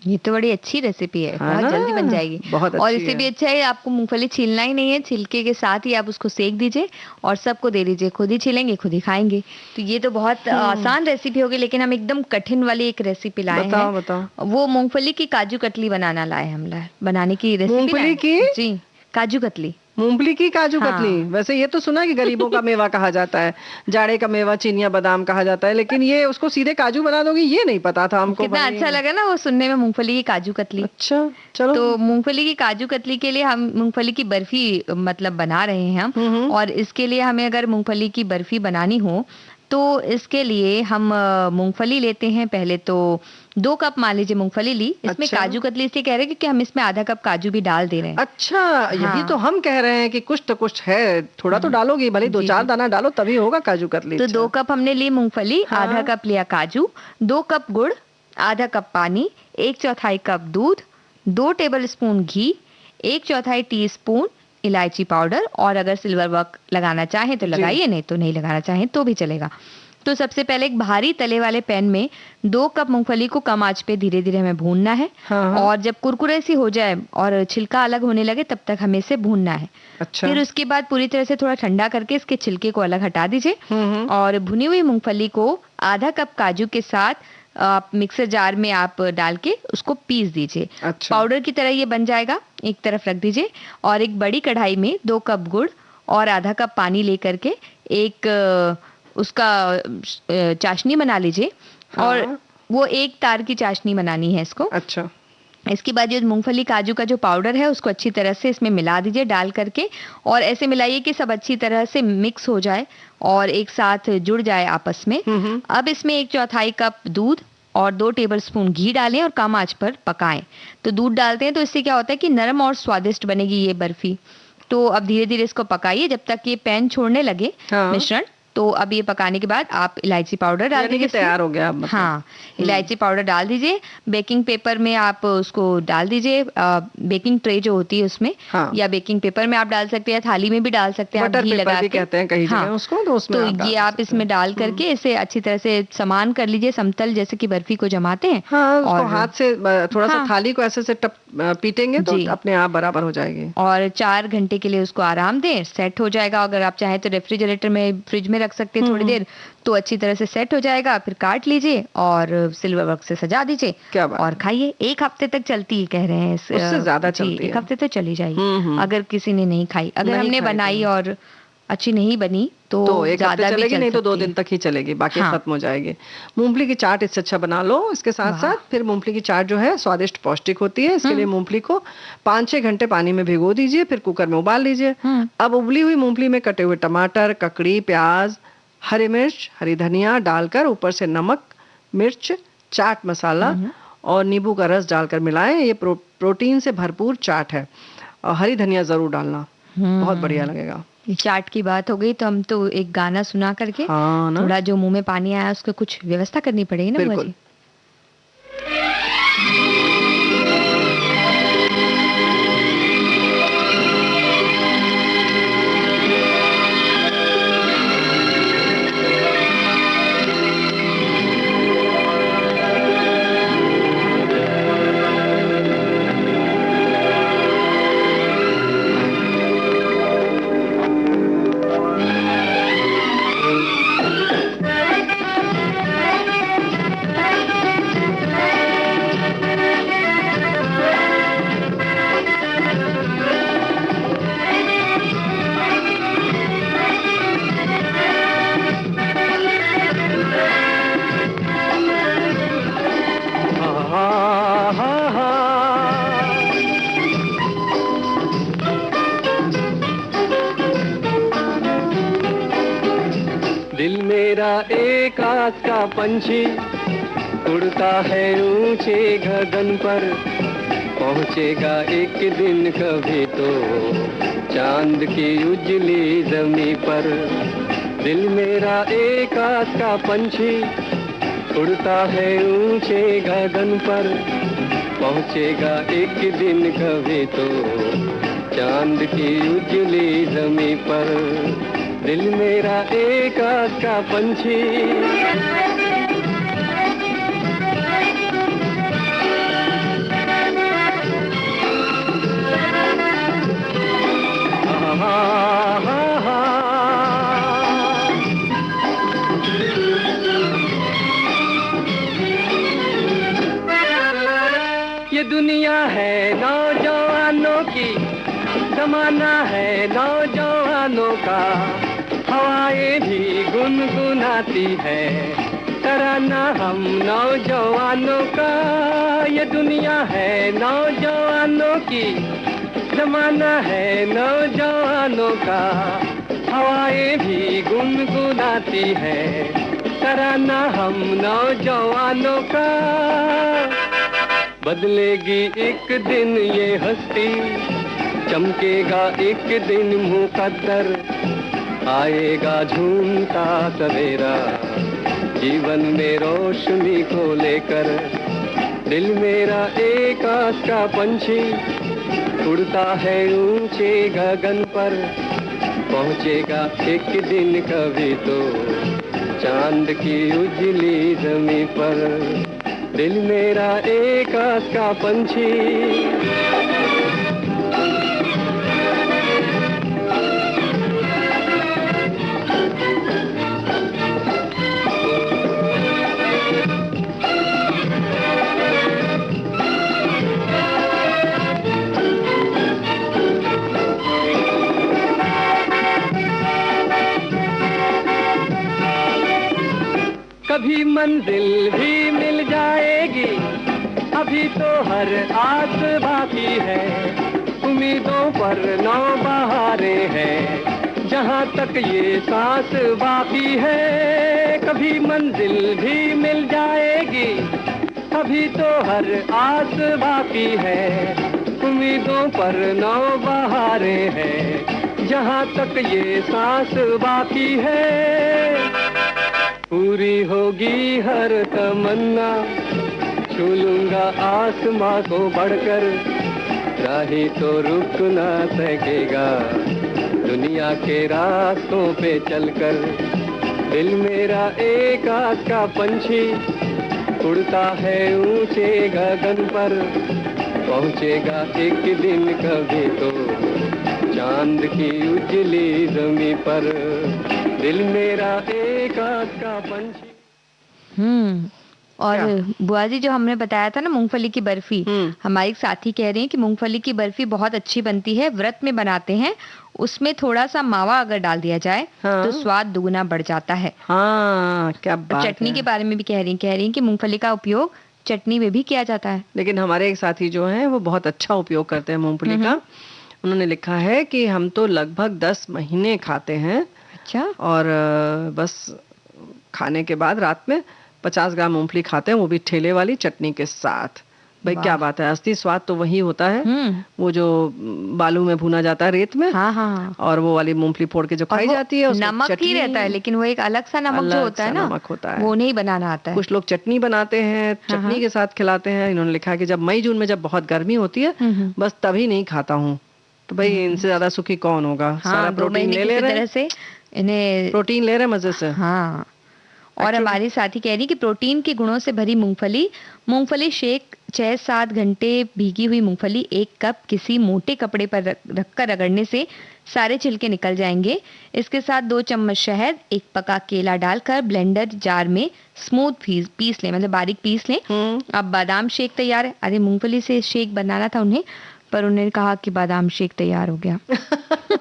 ये तो बड़ी अच्छी रेसिपी है, बहुत जल्दी बन जाएगी। बहुत और अच्छी इससे भी अच्छा है, आपको मूंगफली छीलना ही नहीं है, छिलके के साथ ही आप उसको सेक दीजिए और सबको दे दीजिए, खुद ही छीलेंगे खुद ही खाएंगे। तो ये तो बहुत आसान रेसिपी होगी, लेकिन हम एकदम कठिन वाली एक रेसिपी लाए हैं। बताओ। वो मूंगफली की काजू कतली बनाना लाए हम, बनाने की रेसिपी। मूंगफली की? जी, काजू कतली। मूंगफली की काजू हाँ। कतली। वैसे ये तो सुना कि गरीबों का मेवा कहा जाता है, जाड़े का मेवा चिनिया बादाम कहा जाता है, लेकिन ये उसको सीधे काजू बना दोगी, ये नहीं पता था हमको। कितना अच्छा लगा ना वो सुनने में, मूंगफली की काजू कतली। अच्छा, चलो। तो मूंगफली की काजू कतली के लिए हम मूंगफली की बर्फी मतलब बना रहे हैं हम। और इसके लिए हमें अगर मूंगफली की बर्फी बनानी हो तो इसके लिए हम मूंगफली लेते हैं। पहले तो 2 कप मान लीजिए मूंगफली ली। इसमें अच्छा। काजू कतली इसलिए कह रहे हैं क्योंकि हम इसमें आधा कप काजू भी डाल दे रहे हैं। अच्छा, यही हाँ। तो हम कह रहे हैं कि कुछ तो कुछ है, थोड़ा तो डालोगी, भले 2-4 दाना डालो तभी होगा काजू कतली। तो 2 कप हमने ली मूंगफली, हाँ। आधा कप लिया काजू, 2 कप गुड़, आधा कप पानी, 1/4 कप दूध, 2 टेबल स्पून घी, 1/4 टीस्पून इलायची पाउडर, और अगर सिल्वर वर्क लगाना चाहें तो लगाइए, नहीं तो नहीं लगाना चाहें तो भी चलेगा। तो सबसे पहले एक भारी तले वाले पैन में 2 कप मूंगफली को कम आंच पे धीरे धीरे हमें भूनना है। हाँ। और जब कुरकुरे सी हो जाए और छिलका अलग होने लगे तब तक हमें इसे भूनना है। अच्छा। फिर उसके बाद पूरी तरह से थोड़ा ठंडा करके इसके छिलके को अलग हटा दीजिए। और भुनी हुई मूंगफली को आधा कप काजू के साथ आप मिक्सर जार में आप डाल के उसको पीस दीजिए। अच्छा। पाउडर की तरह ये बन जाएगा, एक तरफ रख दीजिए। और एक बड़ी कढ़ाई में 2 कप गुड़ और आधा कप पानी लेकर के एक उसका चाशनी बना लीजिए। हाँ। और वो एक तार की चाशनी बनानी है इसको। अच्छा। इसके बाद जो मूंगफली काजू का जो पाउडर है उसको अच्छी तरह से इसमें मिला दीजिए डाल करके, और ऐसे मिलाइए कि सब अच्छी तरह से मिक्स हो जाए और एक साथ जुड़ जाए आपस में। अब इसमें 1/4 कप दूध और 2 टेबलस्पून घी डालें और कम आंच पर पकाएं। तो दूध डालते हैं तो इससे क्या होता है कि नरम और स्वादिष्ट बनेगी ये बर्फी। तो अब धीरे धीरे इसको पकाइए जब तक ये पैन छोड़ने लगे मिश्रण। तो अब ये पकाने के बाद आप इलायची पाउडर डाल दीजिए। तैयार हो गया अब मतलब। हाँ, इलायची पाउडर डाल दीजिए। बेकिंग पेपर में आप उसको डाल दीजिए, बेकिंग ट्रे जो होती है उसमें। हाँ। या बेकिंग पेपर में आप डाल सकते हैं, थाली में भी डाल सकते हैं, बटर घी पेपर लगा भी के कहते हैं कई जगह उसको, तो उसमें तो ये आप इसमें डाल करके इसे अच्छी तरह से समान कर लीजिए, समतल जैसे कि बर्फी को जमाते हैं। हाँ, उसको और हाथ से थोड़ा सा हाँ। थाली को ऐसे से पीटेंगे तो जी। अपने आप बराबर हो जाएगी। और 4 घंटे के लिए उसको आराम दें, सेट हो जाएगा। अगर आप चाहें तो रेफ्रिजरेटर में, फ्रिज में रख सकते हैं थोड़ी देर, तो अच्छी तरह से सेट हो जाएगा। फिर काट लीजिए और सिल्वर वर्क से सजा दीजिए। क्या बात और खाइए। 1 हफ्ते तक चलती है कह रहे हैं। उससे ज्यादा जी, चलती है। 1 हफ्ते तक चली जाएगी अगर किसी ने नहीं खाई। अगर नहीं हमने खाई बनाई और अच्छी नहीं बनी तो 1 हफ्ते ज्यादा भी चलेगी, चल नहीं तो 2 सकती है। दिन तक ही चलेगी, बाकी हाँ। खत्म हो जाएगी। मूंगफली की चाट इससे अच्छा बना लो। इसके साथ साथ फिर मूंगफली की चाट जो है स्वादिष्ट पौष्टिक होती है। इसके लिए मूंगफली को 5-6 घंटे पानी में भिगो दीजिए, फिर कुकर में उबाल लीजिए। अब उबली हुई मूंगफली में कटे हुए टमाटर, ककड़ी, प्याज, हरी मिर्च, हरी धनिया डालकर ऊपर से नमक, मिर्च, चाट मसाला और नींबू का रस डालकर मिलाएं। ये प्रोटीन से भरपूर चाट है और हरी धनिया जरूर डालना, बहुत बढ़िया लगेगा। ये चाट की बात हो गई तो हम तो एक गाना सुना करके हाँ ना? थोड़ा जो मुंह में पानी आया उसको कुछ व्यवस्था करनी पड़ेगी ना बुआ बिल्कुल। जी। दिल मेरा एक आस का पंछी उड़ता है ऊंचे गगन पर, पहुंचेगा एक दिन कभी तो चांद की उजली जमी पर। दिल मेरा एक आस का पंछी उड़ता है ऊंचे गगन पर, पहुंचेगा एक दिन कभी तो चांद की उजली जमी पर। दिल मेरा एक आस का पंछी। ये दुनिया है नौजवानों की, जमाना है नौजवानों का। हवाएं भी गुनगुनाती है तराना हम नौजवानों का। ये दुनिया है नौजवानों की, जमाना है नौजवानों का। हवाएं भी गुनगुनाती है तराना हम नौजवानों का। बदलेगी एक दिन ये हस्ती, चमकेगा एक दिन मुकद्दर। आएगा झूमता सवेरा जीवन में रोशनी को लेकर। दिल मेरा एक आस का पंछी उड़ता है ऊंचे गगन पर, पहुंचेगा एक दिन कभी तो चांद की उजली जमी पर। दिल मेरा एक आस का पंछी। कभी मंजिल भी मिल जाएगी, अभी तो हर आस बाकी है। उम्मीदों पर नौ बहारें हैं, जहाँ तक ये सांस बाकी है। कभी मंजिल भी मिल जाएगी, अभी तो हर आस बाकी है। उम्मीदों पर नौ बहारें हैं, जहाँ तक ये सांस बाकी है। पूरी होगी हर तमन्ना, छू लूंगा आसमां को बढ़कर। राही तो रुक ना सकेगा दुनिया के रास्तों पे चलकर। दिल मेरा एक आस का पंछी उड़ता है ऊंचे गगन पर, पहुंचेगा एक दिन कभी तो चांद की उजली जमी पर। दिल मेरा एक आस का पंछी। और बुआ जी जो हमने बताया था ना मूंगफली की बर्फी, हमारे एक साथी कह रहे हैं कि मूंगफली की बर्फी बहुत अच्छी बनती है, व्रत में बनाते हैं। उसमें थोड़ा सा मावा अगर डाल दिया जाए तो स्वाद दुगुना बढ़ जाता है। क्या बात चटनी के बारे में भी कह रही हैं कि मूंगफली का उपयोग चटनी में भी किया जाता है। लेकिन हमारे एक साथी जो हैं वो बहुत अच्छा उपयोग करते हैं मूंगफली का। उन्होंने लिखा है कि हम तो लगभग 10 महीने खाते हैं। अच्छा। और बस खाने के बाद रात में 50 ग्राम मूंगफली खाते हैं, वो भी ठेले वाली चटनी के साथ। भाई क्या बात है, असली स्वाद तो वही होता है, वो जो बालू में भुना जाता है रेत में। हाँ। और वो वाली मूंगफली फोड़ के जो खाई जाती है, नमक ही रहता है, लेकिन वो एक अलग सा नमक जो होता है ना, नमक होता है, वो नहीं बनाना आता है। कुछ लोग चटनी बनाते हैं, चटनी के साथ खिलाते हैं। इन्होंने लिखा है कि जब मई जून में जब बहुत गर्मी होती है बस तभी नहीं खाता हूँ। तो भाई इनसे ज्यादा सुखी कौन होगा। सारा प्रोटीन ले रहे हैं, इन्हें प्रोटीन ले रहे हैं मजे से। हाँ। और हमारी साथी कह रही कि प्रोटीन के गुणों से भरी मूंगफली शेक 6-7 घंटे भीगी हुई मूंगफली 1 कप किसी मोटे कपड़े पर रखकर रगड़ने से सारे छिलके निकल जाएंगे। इसके साथ 2 चम्मच शहद, 1 पका केला डालकर ब्लेंडर जार में स्मूथ पीस लें, मतलब बारीक पीस लें। अब बादाम शेक तैयार है। अरे मूंगफली से शेक बनाना था उन्हें, पर उन्होंने कहा कि बादाम शेक तैयार हो गया।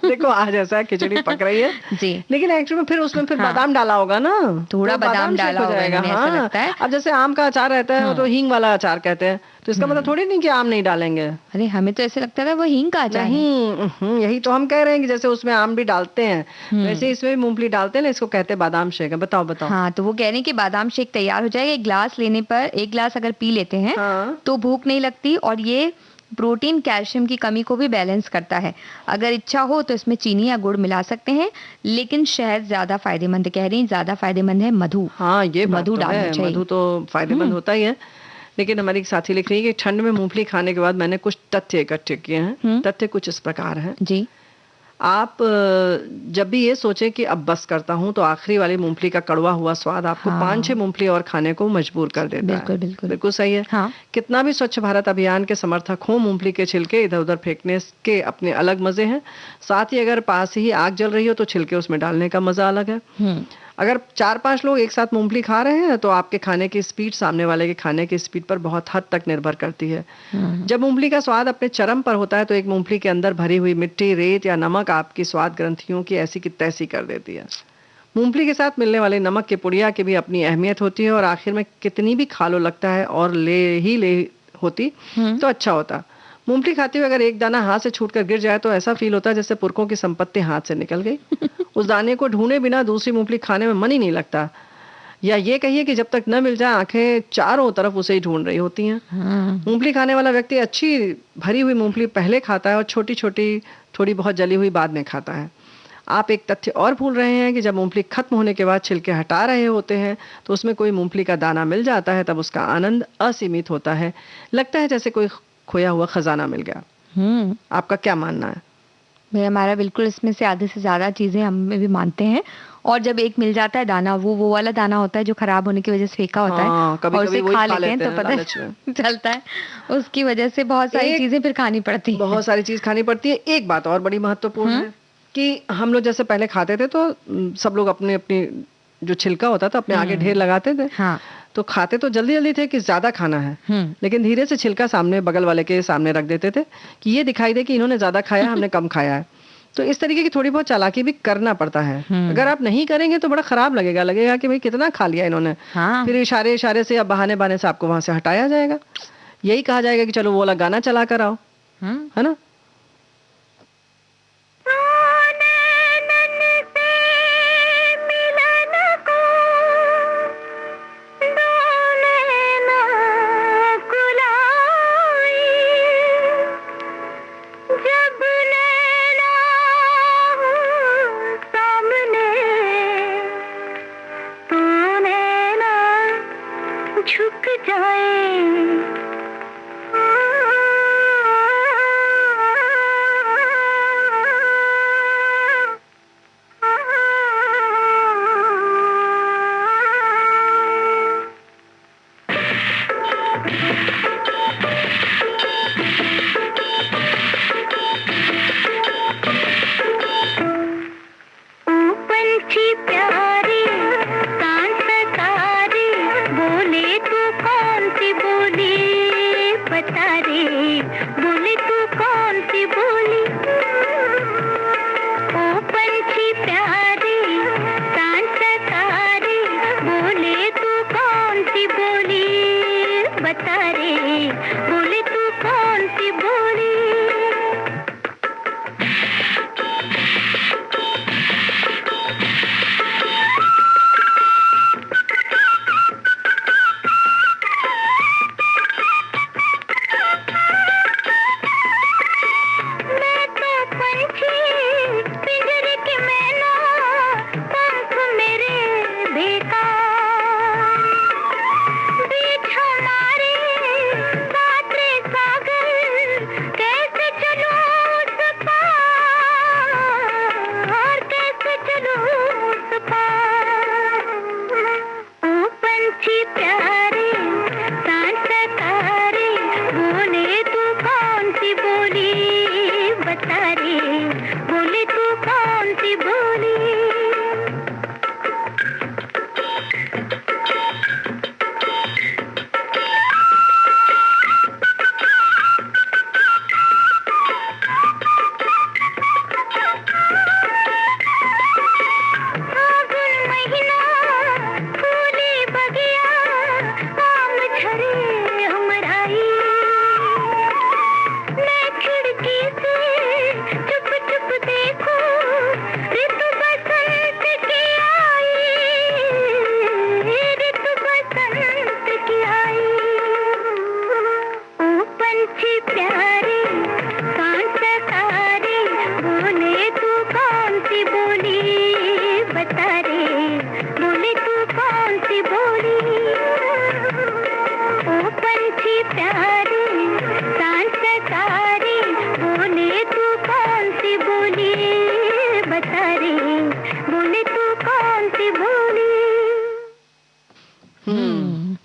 देखो आज ऐसा खिचड़ी पक रही है जी, लेकिन एक्चुअली में फिर उसमें बादाम डाला होगा ना, थोड़ा बादाम डाला हो जाएगा। ऐसा लगता है। अब जैसे आम का अचार रहता है, तो हींग वाला अचार कहते हैं, तो इसका मतलब थोड़ी नहीं कि आम नहीं डालेंगे। अरे हमें तो ऐसे लगता था वो हींग का अचार है। यही तो हम कह रहे हैं कि जैसे उसमें आम भी डालते हैं, वैसे इसमें मूंगफली डालते हैं ना, इसको कहते हैं बादाम शेक। बताओ। हाँ, तो वो कह रहे हैं कि बादाम शेक तैयार हो जाएगा। 1 गिलास लेने पर 1 गिलास अगर पी लेते हैं तो भूख नहीं लगती, और ये प्रोटीन कैल्शियम की कमी को भी बैलेंस करता है। अगर इच्छा हो तो इसमें चीनी या गुड़ मिला सकते हैं, लेकिन शहद ज्यादा फायदेमंद, कह रही हैं ज्यादा फायदेमंद है मधु। हाँ, ये बात मधु तो डालना है, चाहिए। मधु तो फायदेमंद होता ही है। लेकिन हमारी एक साथी लिख रही है कि ठंड में मूंगफली खाने के बाद मैंने कुछ तथ्य इकट्ठे किए हैं। तथ्य कुछ इस प्रकार हैं। जी। आप जब भी ये सोचे कि अब बस करता हूं, तो आखिरी वाली मूंगफली का कड़वा हुआ स्वाद आपको 5-6 मूंगफली और खाने को मजबूर कर देता बिल्कुल, है। बिल्कुल। बिल्कुल सही है। हाँ। कितना भी स्वच्छ भारत अभियान के समर्थक हो, मूंगफली के छिलके इधर उधर फेंकने के अपने अलग मजे हैं। साथ ही अगर पास ही आग जल रही हो तो छिलके उसमें डालने का मजा अलग है। अगर 4-5 लोग एक साथ मूंगफली खा रहे हैं तो आपके खाने की स्पीड सामने वाले के खाने की स्पीड पर बहुत हद तक निर्भर करती है। जब मूंगफली का स्वाद अपने चरम पर होता है तो एक मूंगफली के अंदर भरी हुई मिट्टी, रेत या नमक आपकी स्वाद ग्रंथियों की ऐसी की तैसी कर देती है। मूंगफली के साथ मिलने वाले नमक की पुड़िया की भी अपनी अहमियत होती है और आखिर में कितनी भी खा लो लगता है और ले होती तो अच्छा होता। मूंगफली खाते हुए अगर एक दाना हाथ से छूटकर गिर जाए तो ऐसा फील होता है जैसे पुरखों की संपत्ति हाथ से निकल गई। उस दाने को ढूंढे बिना दूसरी मूंगफली खाने में मन ही नहीं लगता। या ये कहिए कि जब तक न मिल जाए आंखें चारों तरफ उसे ही ढूंढ रही होती हैं। मूंगफली खाने वाला व्यक्ति अच्छी भरी हुई मूंगफली पहले खाता है और छोटी छोटी थोड़ी बहुत जली हुई बाद में खाता है। आप एक तथ्य और भूल रहे हैं कि जब मूंगफली खत्म होने के बाद छिलके हटा रहे होते हैं तो उसमें कोई मूंगफली का दाना मिल जाता है, तब उसका आनंद असीमित होता है। लगता है जैसे कोई खोया हुआ खजाना मिल गया। आपका क्या मानना है? हमारा बिल्कुल इसमें से आधे से ज्यादा चीजें हम भी मानते हैं। और जब एक मिल जाता है दाना, वो वाला दाना होता है जो खराब होने की वजह से फेंका होता है, कभी और कभी उसे खा लेते हैं तो पता चलता है उसकी वजह से बहुत सारी चीजें फिर खानी पड़ती है। बहुत सारी चीज खानी पड़ती है। एक बात और बड़ी महत्वपूर्ण है कि हम लोग जैसे पहले खाते थे तो सब लोग अपने अपनी जो छिलका होता था अपने आगे ढेर लगाते थे। हाँ। तो खाते तो जल्दी जल्दी थे कि ज्यादा खाना है, लेकिन धीरे से छिलका सामने बगल वाले के सामने रख देते थे कि ये दिखाई दे कि इन्होंने ज्यादा खाया, हमने कम खाया है। तो इस तरीके की थोड़ी बहुत चालाकी भी करना पड़ता है। अगर आप नहीं करेंगे तो बड़ा खराब लगेगा कि भाई कितना खा लिया इन्होंने। हाँ। फिर इशारे से या बहाने बहाने से आपको वहां से हटाया जाएगा। यही कहा जाएगा कि चलो वो वाला गाना चला कर आओ, है ना। बता रे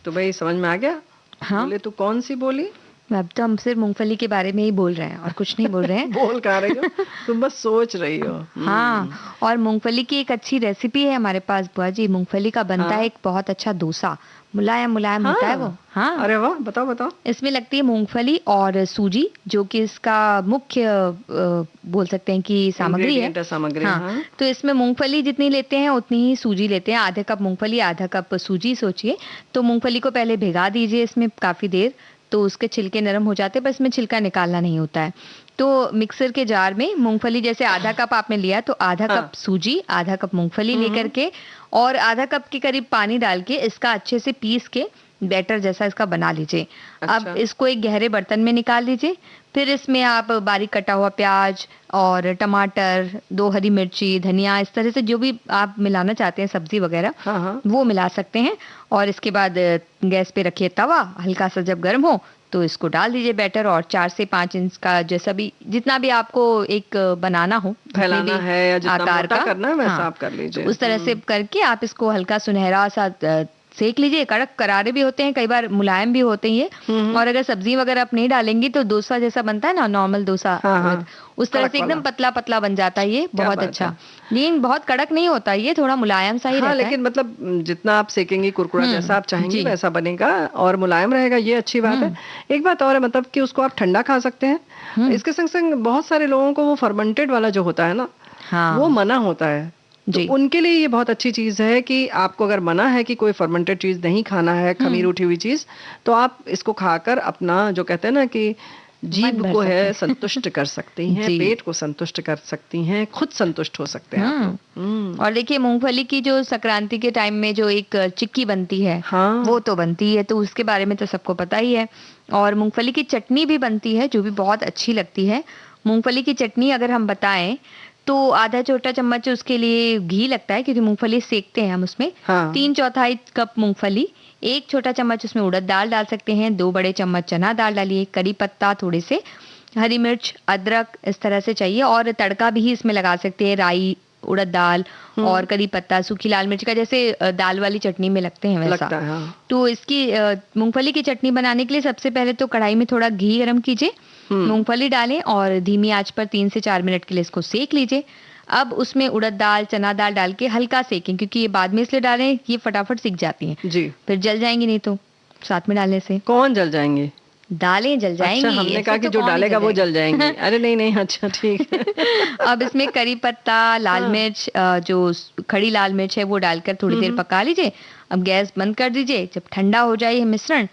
तो भाई समझ में आ गया? हाँ। बोले तू कौन सी बोली? अब तो हम सिर्फ मूंगफली के बारे में ही बोल रहे हैं और कुछ नहीं बोल रहे हैं। बोल कहाँ रही हो? तुम बस सोच रही हो। हाँ, और मूंगफली की एक अच्छी रेसिपी है हमारे पास बुआ जी। मूंगफली का बनता है एक बहुत अच्छा डोसा, मुलायम मुलायम होता है वो। हाँ, अरे वाह, बताओ बताओ। इसमें लगती है मूंगफली और सूजी, जो कि इसका मुख्य बोल सकते हैं कि सामग्री है। सामग्री, हाँ, तो इसमें मूंगफली जितनी लेते हैं उतनी ही सूजी लेते हैं। आधा कप मूंगफली आधा कप सूजी सोचिए। तो मूंगफली को पहले भिगा दीजिए इसमें काफी देर, तो उसके छिलके नरम हो जाते हैं, पर इसमें छिलका निकालना नहीं होता है। तो मिक्सर के जार में मूंगफली जैसे आधा कप आपने लिया तो आधा कप सूजी आधा कप मूंगफली लेकर के और आधा कप के करीब पानी डाल के इसका अच्छे से पीस के बैटर जैसा इसका बना लीजिए। अब इसको एक गहरे बर्तन में निकाल लीजिए। फिर इसमें आप बारीक कटा हुआ प्याज और टमाटर, 2 हरी मिर्ची, धनिया, इस तरह से जो भी आप मिलाना चाहते हैं सब्जी वगैरह वो मिला सकते हैं। और इसके बाद गैस पे रखिए तवा, हल्का सा जब गर्म हो तो इसको डाल दीजिए बैटर और 4 से 5 इंच का जैसा भी जितना भी आपको एक बनाना हो, फैलाना है या जितना आकार मोटा का करना है वैसा आप कर लीजिए। उस तरह से करके आप इसको हल्का सुनहरा सा सेक लीजिए। कड़क करारे भी होते हैं, कई बार मुलायम भी होते हैं। और अगर सब्जी वगैरह आप नहीं डालेंगी तो डोसा जैसा बनता है ना, नॉर्मल डोसा, उस तरह से एकदम पतला पतला बन जाता है ये, बहुत अच्छा। लेकिन बहुत कड़क नहीं होता ये, थोड़ा मुलायम सा ही रहता है। लेकिन मतलब जितना आप सेकेंगी कुरकुरा जैसा आप चाहेंगी वैसा बनेगा और मुलायम रहेगा, ये अच्छी बात है। एक बात और है, मतलब कि उसको आप ठंडा खा सकते हैं। इसके संग संग बहुत सारे लोगों को वो फर्मेंटेड वाला जो होता है ना, वो मना होता है। तो उनके लिए ये बहुत अच्छी चीज है कि आपको अगर मना है कि कोई फर्मेंटेड चीज नहीं खाना है, खमीर उठी हुई चीज, तो आप इसको खाकर अपना जो कहते हैं ना कि जीभ को है संतुष्ट कर सकती हैं, पेट को संतुष्ट कर सकती हैं, खुद संतुष्ट हो सकते हैं आप। और देखिए मूंगफली की जो संक्रांति के टाइम में जो एक चिक्की बनती है, वो तो बनती है, तो उसके बारे में तो सबको पता ही है। और मूंगफली की चटनी भी बनती है जो भी बहुत अच्छी लगती है। मूंगफली की चटनी अगर हम बताएं तो आधा छोटा चम्मच उसके लिए घी लगता है, क्योंकि मूंगफली सेकते हैं हम उसमें। 3/4 कप मूंगफली, 1 छोटा चम्मच उसमें उड़द दाल डाल सकते हैं, 2 बड़े चम्मच चना दाल डालिए, करी पत्ता थोड़े से, हरी मिर्च, अदरक, इस तरह से चाहिए। और तड़का भी इसमें लगा सकते हैं, राई, उड़द दाल और करी पत्ता, सूखी लाल मिर्च का, जैसे दाल वाली चटनी में लगते हैं वैसा। तो इसकी मूंगफली की चटनी बनाने के लिए सबसे पहले तो कढ़ाई में थोड़ा घी गरम कीजिए, मूंगफली डालें और धीमी आंच पर 3 से 4 मिनट के लिए इसको सेक लीजिए। अब उसमें उड़द दाल, चना दाल डाल के हल्का सेकें, क्योंकि ये बाद में इसलिए डालें, ये फटाफट सीख जाती हैं जी, फिर जल जाएंगी नहीं तो साथ में डालने से। कौन जल जाएंगे? दालें जल जाएंगी। अच्छा, हमने कहा कि जो डालेगा वो जल जाएंगे। अरे नहीं नहीं, अच्छा ठीक है। अब इसमें करी पत्ता, लाल मिर्च, जो खड़ी लाल मिर्च है वो डालकर थोड़ी देर पका लीजिए। अब गैस बंद कर दीजिए। जब ठंडा हो जाए मिश्रण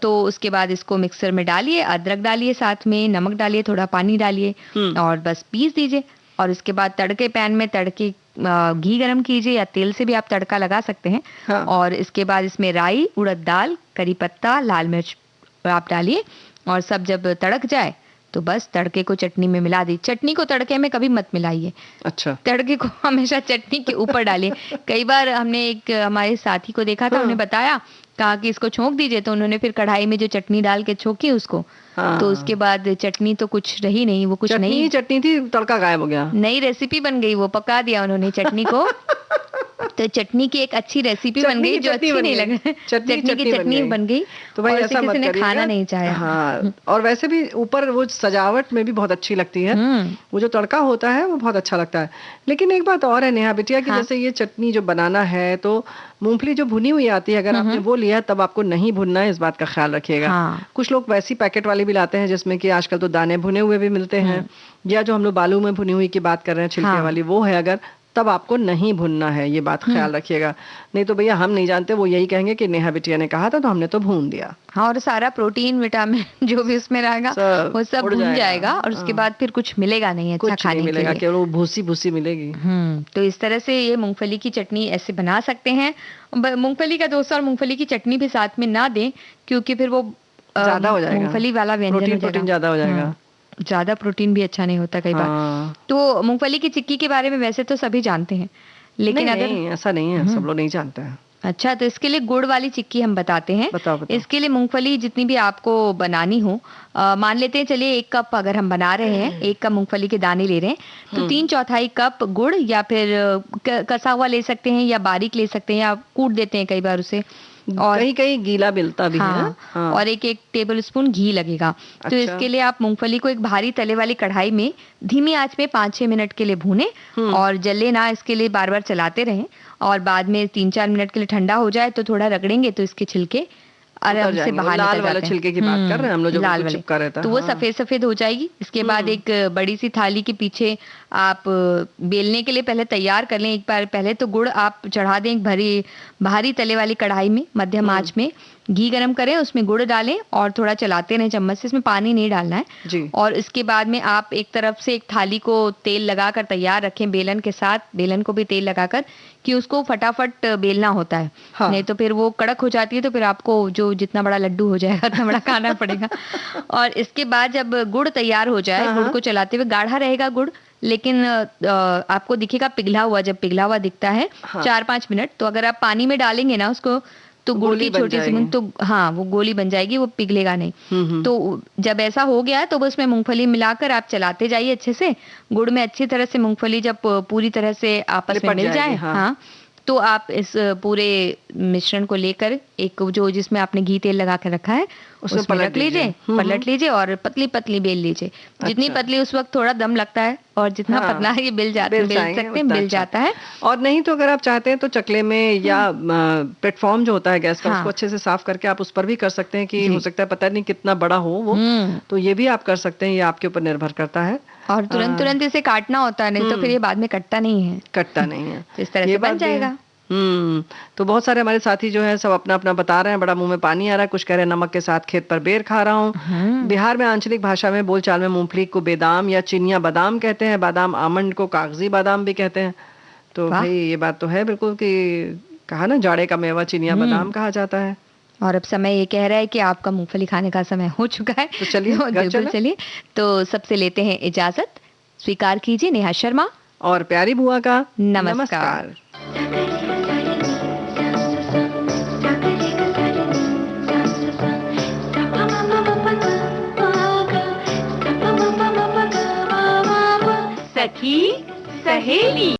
तो उसके बाद इसको मिक्सर में डालिए, अदरक डालिए, साथ में नमक डालिए, थोड़ा पानी डालिए और बस पीस दीजिए। और इसके बाद तड़के पैन में तड़के घी गरम कीजिए या तेल से भी आप तड़का लगा सकते हैं। और इसके बाद इसमें राई, उड़द दाल, करी पत्ता, लाल मिर्च आप डालिए और सब जब तड़क जाए तो बस तड़के को चटनी में मिला दी। चटनी को तड़के में कभी मत मिलाइए। अच्छा, तड़के को हमेशा चटनी के ऊपर डालिए। कई बार हमने एक हमारे साथी को देखा था, उन्हें बताया, कहा कि इसको छोंक दीजिए, तो उन्होंने फिर कढ़ाई में जो चटनी डाल के छोंकी उसको, तो उसके बाद चटनी तो कुछ रही नहीं, वो कुछ नहीं चटनी थी, तड़का गायब हो गया। नई रेसिपी बन गई, वो पका दिया उन्होंने चटनी को। तो चटनी की एक अच्छी रेसिपी बन गई जो अच्छी नहीं लगी, चटनी की चटनी बन गई। तो भाई ऐसा मत करिएगा, खाना नहीं चाहा। हाँ, और वैसे भी ऊपर वो सजावट में भी बहुत अच्छी लगती है, वो जो तड़का होता है वो बहुत अच्छा लगता है। लेकिन एक बात और है नेहा बिटिया कि जैसे ये चटनी जो बनाना है तो मूंगफली जो भुनी हुई आती है, अगर आपने वो लिया तब आपको नहीं भुनना है, इस बात का ख्याल रखिएगा। कुछ लोग वैसी पैकेट वाली भी लाते हैं जिसमें कि आजकल तो दाने भुने हुए भी मिलते हैं, या जो हम लोग बालू में भुनी हुई की बात कर रहे हैं छिलके वाली, वो है अगर, तब आपको नहीं भुनना है, ये बात ख्याल रखिएगा। नहीं तो भैया हम नहीं जानते, वो यही कहेंगे कि नेहा बिटिया ने कहा था तो हमने तो भून दिया। हाँ, और सारा प्रोटीन विटामिन जो भी उसमें रहेगा वो सब भून जाएगा और उसके बाद फिर कुछ मिलेगा नहीं अच्छा खाने के लिए, केवल वो भूसी भूसी मिलेगी। तो इस तरह से ये मूंगफली की चटनी ऐसे बना सकते हैं। मूंगफली का डोसा और मूंगफली की चटनी भी साथ में ना दें, क्योंकि फिर वो ज्यादा हो जाएगा, मूंगफली वाला व्यंजन प्रोटीन ज्यादा हो जाएगा। ज्यादा प्रोटीन भी अच्छा नहीं होता कई बार। तो मूंगफली की चिक्की के बारे में वैसे तो सभी जानते हैं, लेकिन नहीं, ऐसा नहीं है, सब लोग नहीं जानते हैं। अच्छा, तो इसके लिए गुड़ वाली चिक्की हम बताते हैं। बताओ। इसके लिए मूंगफली जितनी भी आपको बनानी हो, मान लेते हैं, चलिए 1 कप अगर हम बना रहे हैं, 1 कप मूंगफली के दाने ले रहे हैं, तो 3/4 कप गुड़, या फिर कसा हुआ ले सकते हैं या बारीक ले सकते हैं या कूट देते हैं कई बार उसे, और कहीं कहीं गीला मिलता भी है। हाँ, हाँ। और एक एक टेबल स्पून घी लगेगा। तो अच्छा। इसके लिए आप मूंगफली को एक भारी तले वाली कढ़ाई में धीमी आंच में 5-6 मिनट के लिए भूनें और जले ना, इसके लिए बार बार चलाते रहें। और बाद में 3-4 मिनट के लिए ठंडा हो जाए तो थोड़ा रगड़ेंगे तो इसके छिलके आराम से जाएंगे। वो बाहर लाल निकल वाले जाते हैं। छिलके की बात कर रहे हैं हम लोग, जो लाल बिल्कुल वाले। चिपका रहता है। तो वो हाँ। सफेद सफेद हो जाएगी। इसके बाद एक बड़ी सी थाली के पीछे आप बेलने के लिए पहले तैयार कर लें। एक बार पहले तो गुड़ आप चढ़ा दें एक भारी तले वाली कढ़ाई में, मध्यम आंच में घी गरम करें, उसमें गुड़ डालें और थोड़ा चलाते रहें चम्मच से। इसमें पानी नहीं डालना है जी। और इसके बाद में आप एक तरफ से एक थाली को तेल लगाकर तैयार रखें, बेलन के साथ, बेलन को भी तेल लगाकर, कि उसको फटाफट बेलना होता है। हाँ। नहीं तो फिर वो कड़क हो जाती है, तो फिर आपको जो जितना बड़ा लड्डू हो जाएगा उतना बड़ा खाना पड़ेगा। और इसके बाद जब गुड़ तैयार हो जाए, गुड़ को चलाते हुए, गाढ़ा रहेगा गुड़, लेकिन आपको दिखेगा पिघला हुआ। जब पिघला हुआ दिखता है 4-5 मिनट, तो अगर आप पानी में डालेंगे ना उसको, तो गुड़ की छोटी सी बूंद, तो हाँ वो गोली बन जाएगी, वो पिघलेगा नहीं। तो जब ऐसा हो गया तो उसमें मूंगफली मिलाकर आप चलाते जाइए अच्छे से। गुड़ में अच्छी तरह से मूंगफली जब पूरी तरह से आपस में मिल जाए, हाँ, तो आप इस पूरे मिश्रण को लेकर एक जो जिसमें आपने घी तेल लगा के रखा है उसमें रख लीजिए, पलट लीजिए और पतली पतली बेल लीजिए। जितनी पतली उस वक्त थोड़ा दम लगता है, और जितना पतला है ये बेल सकते हैं, बेल जाता है। और नहीं तो अगर आप चाहते हैं तो चकले में या प्लेटफॉर्म जो होता है गैस का, उसको अच्छे से साफ करके आप उस पर भी कर सकते हैं, कि हो सकता है पता नहीं कितना बड़ा हो वो, तो ये भी आप कर सकते हैं, ये आपके ऊपर निर्भर करता है। और तुरंत इसे काटना होता है, नहीं तो फिर ये बाद में कटता नहीं है। तो इस तरह से बन जाएगा। तो बहुत सारे हमारे साथी जो है सब अपना अपना बता रहे हैं, बड़ा मुंह में पानी आ रहा है। कुछ कह रहे हैं नमक के साथ खेत पर बेर खा रहा हूँ। बिहार में आंचलिक भाषा में बोलचाल में मूंगफली को बेदाम या चिनिया बादाम कहते हैं। बादाम आमंड को कागजी बादाम भी कहते हैं। तो भाई ये बात तो है बिल्कुल, कि कहा ना, जाड़े का मेवा चिनिया बादाम कहा जाता है। और अब समय ये कह रहा है कि आपका मूंगफली खाने का समय हो चुका है, तो चलिए चलिए। तो सबसे लेते हैं इजाजत। स्वीकार कीजिए नेहा शर्मा और प्यारी बुआ का नमस्कार। सखी सहेली।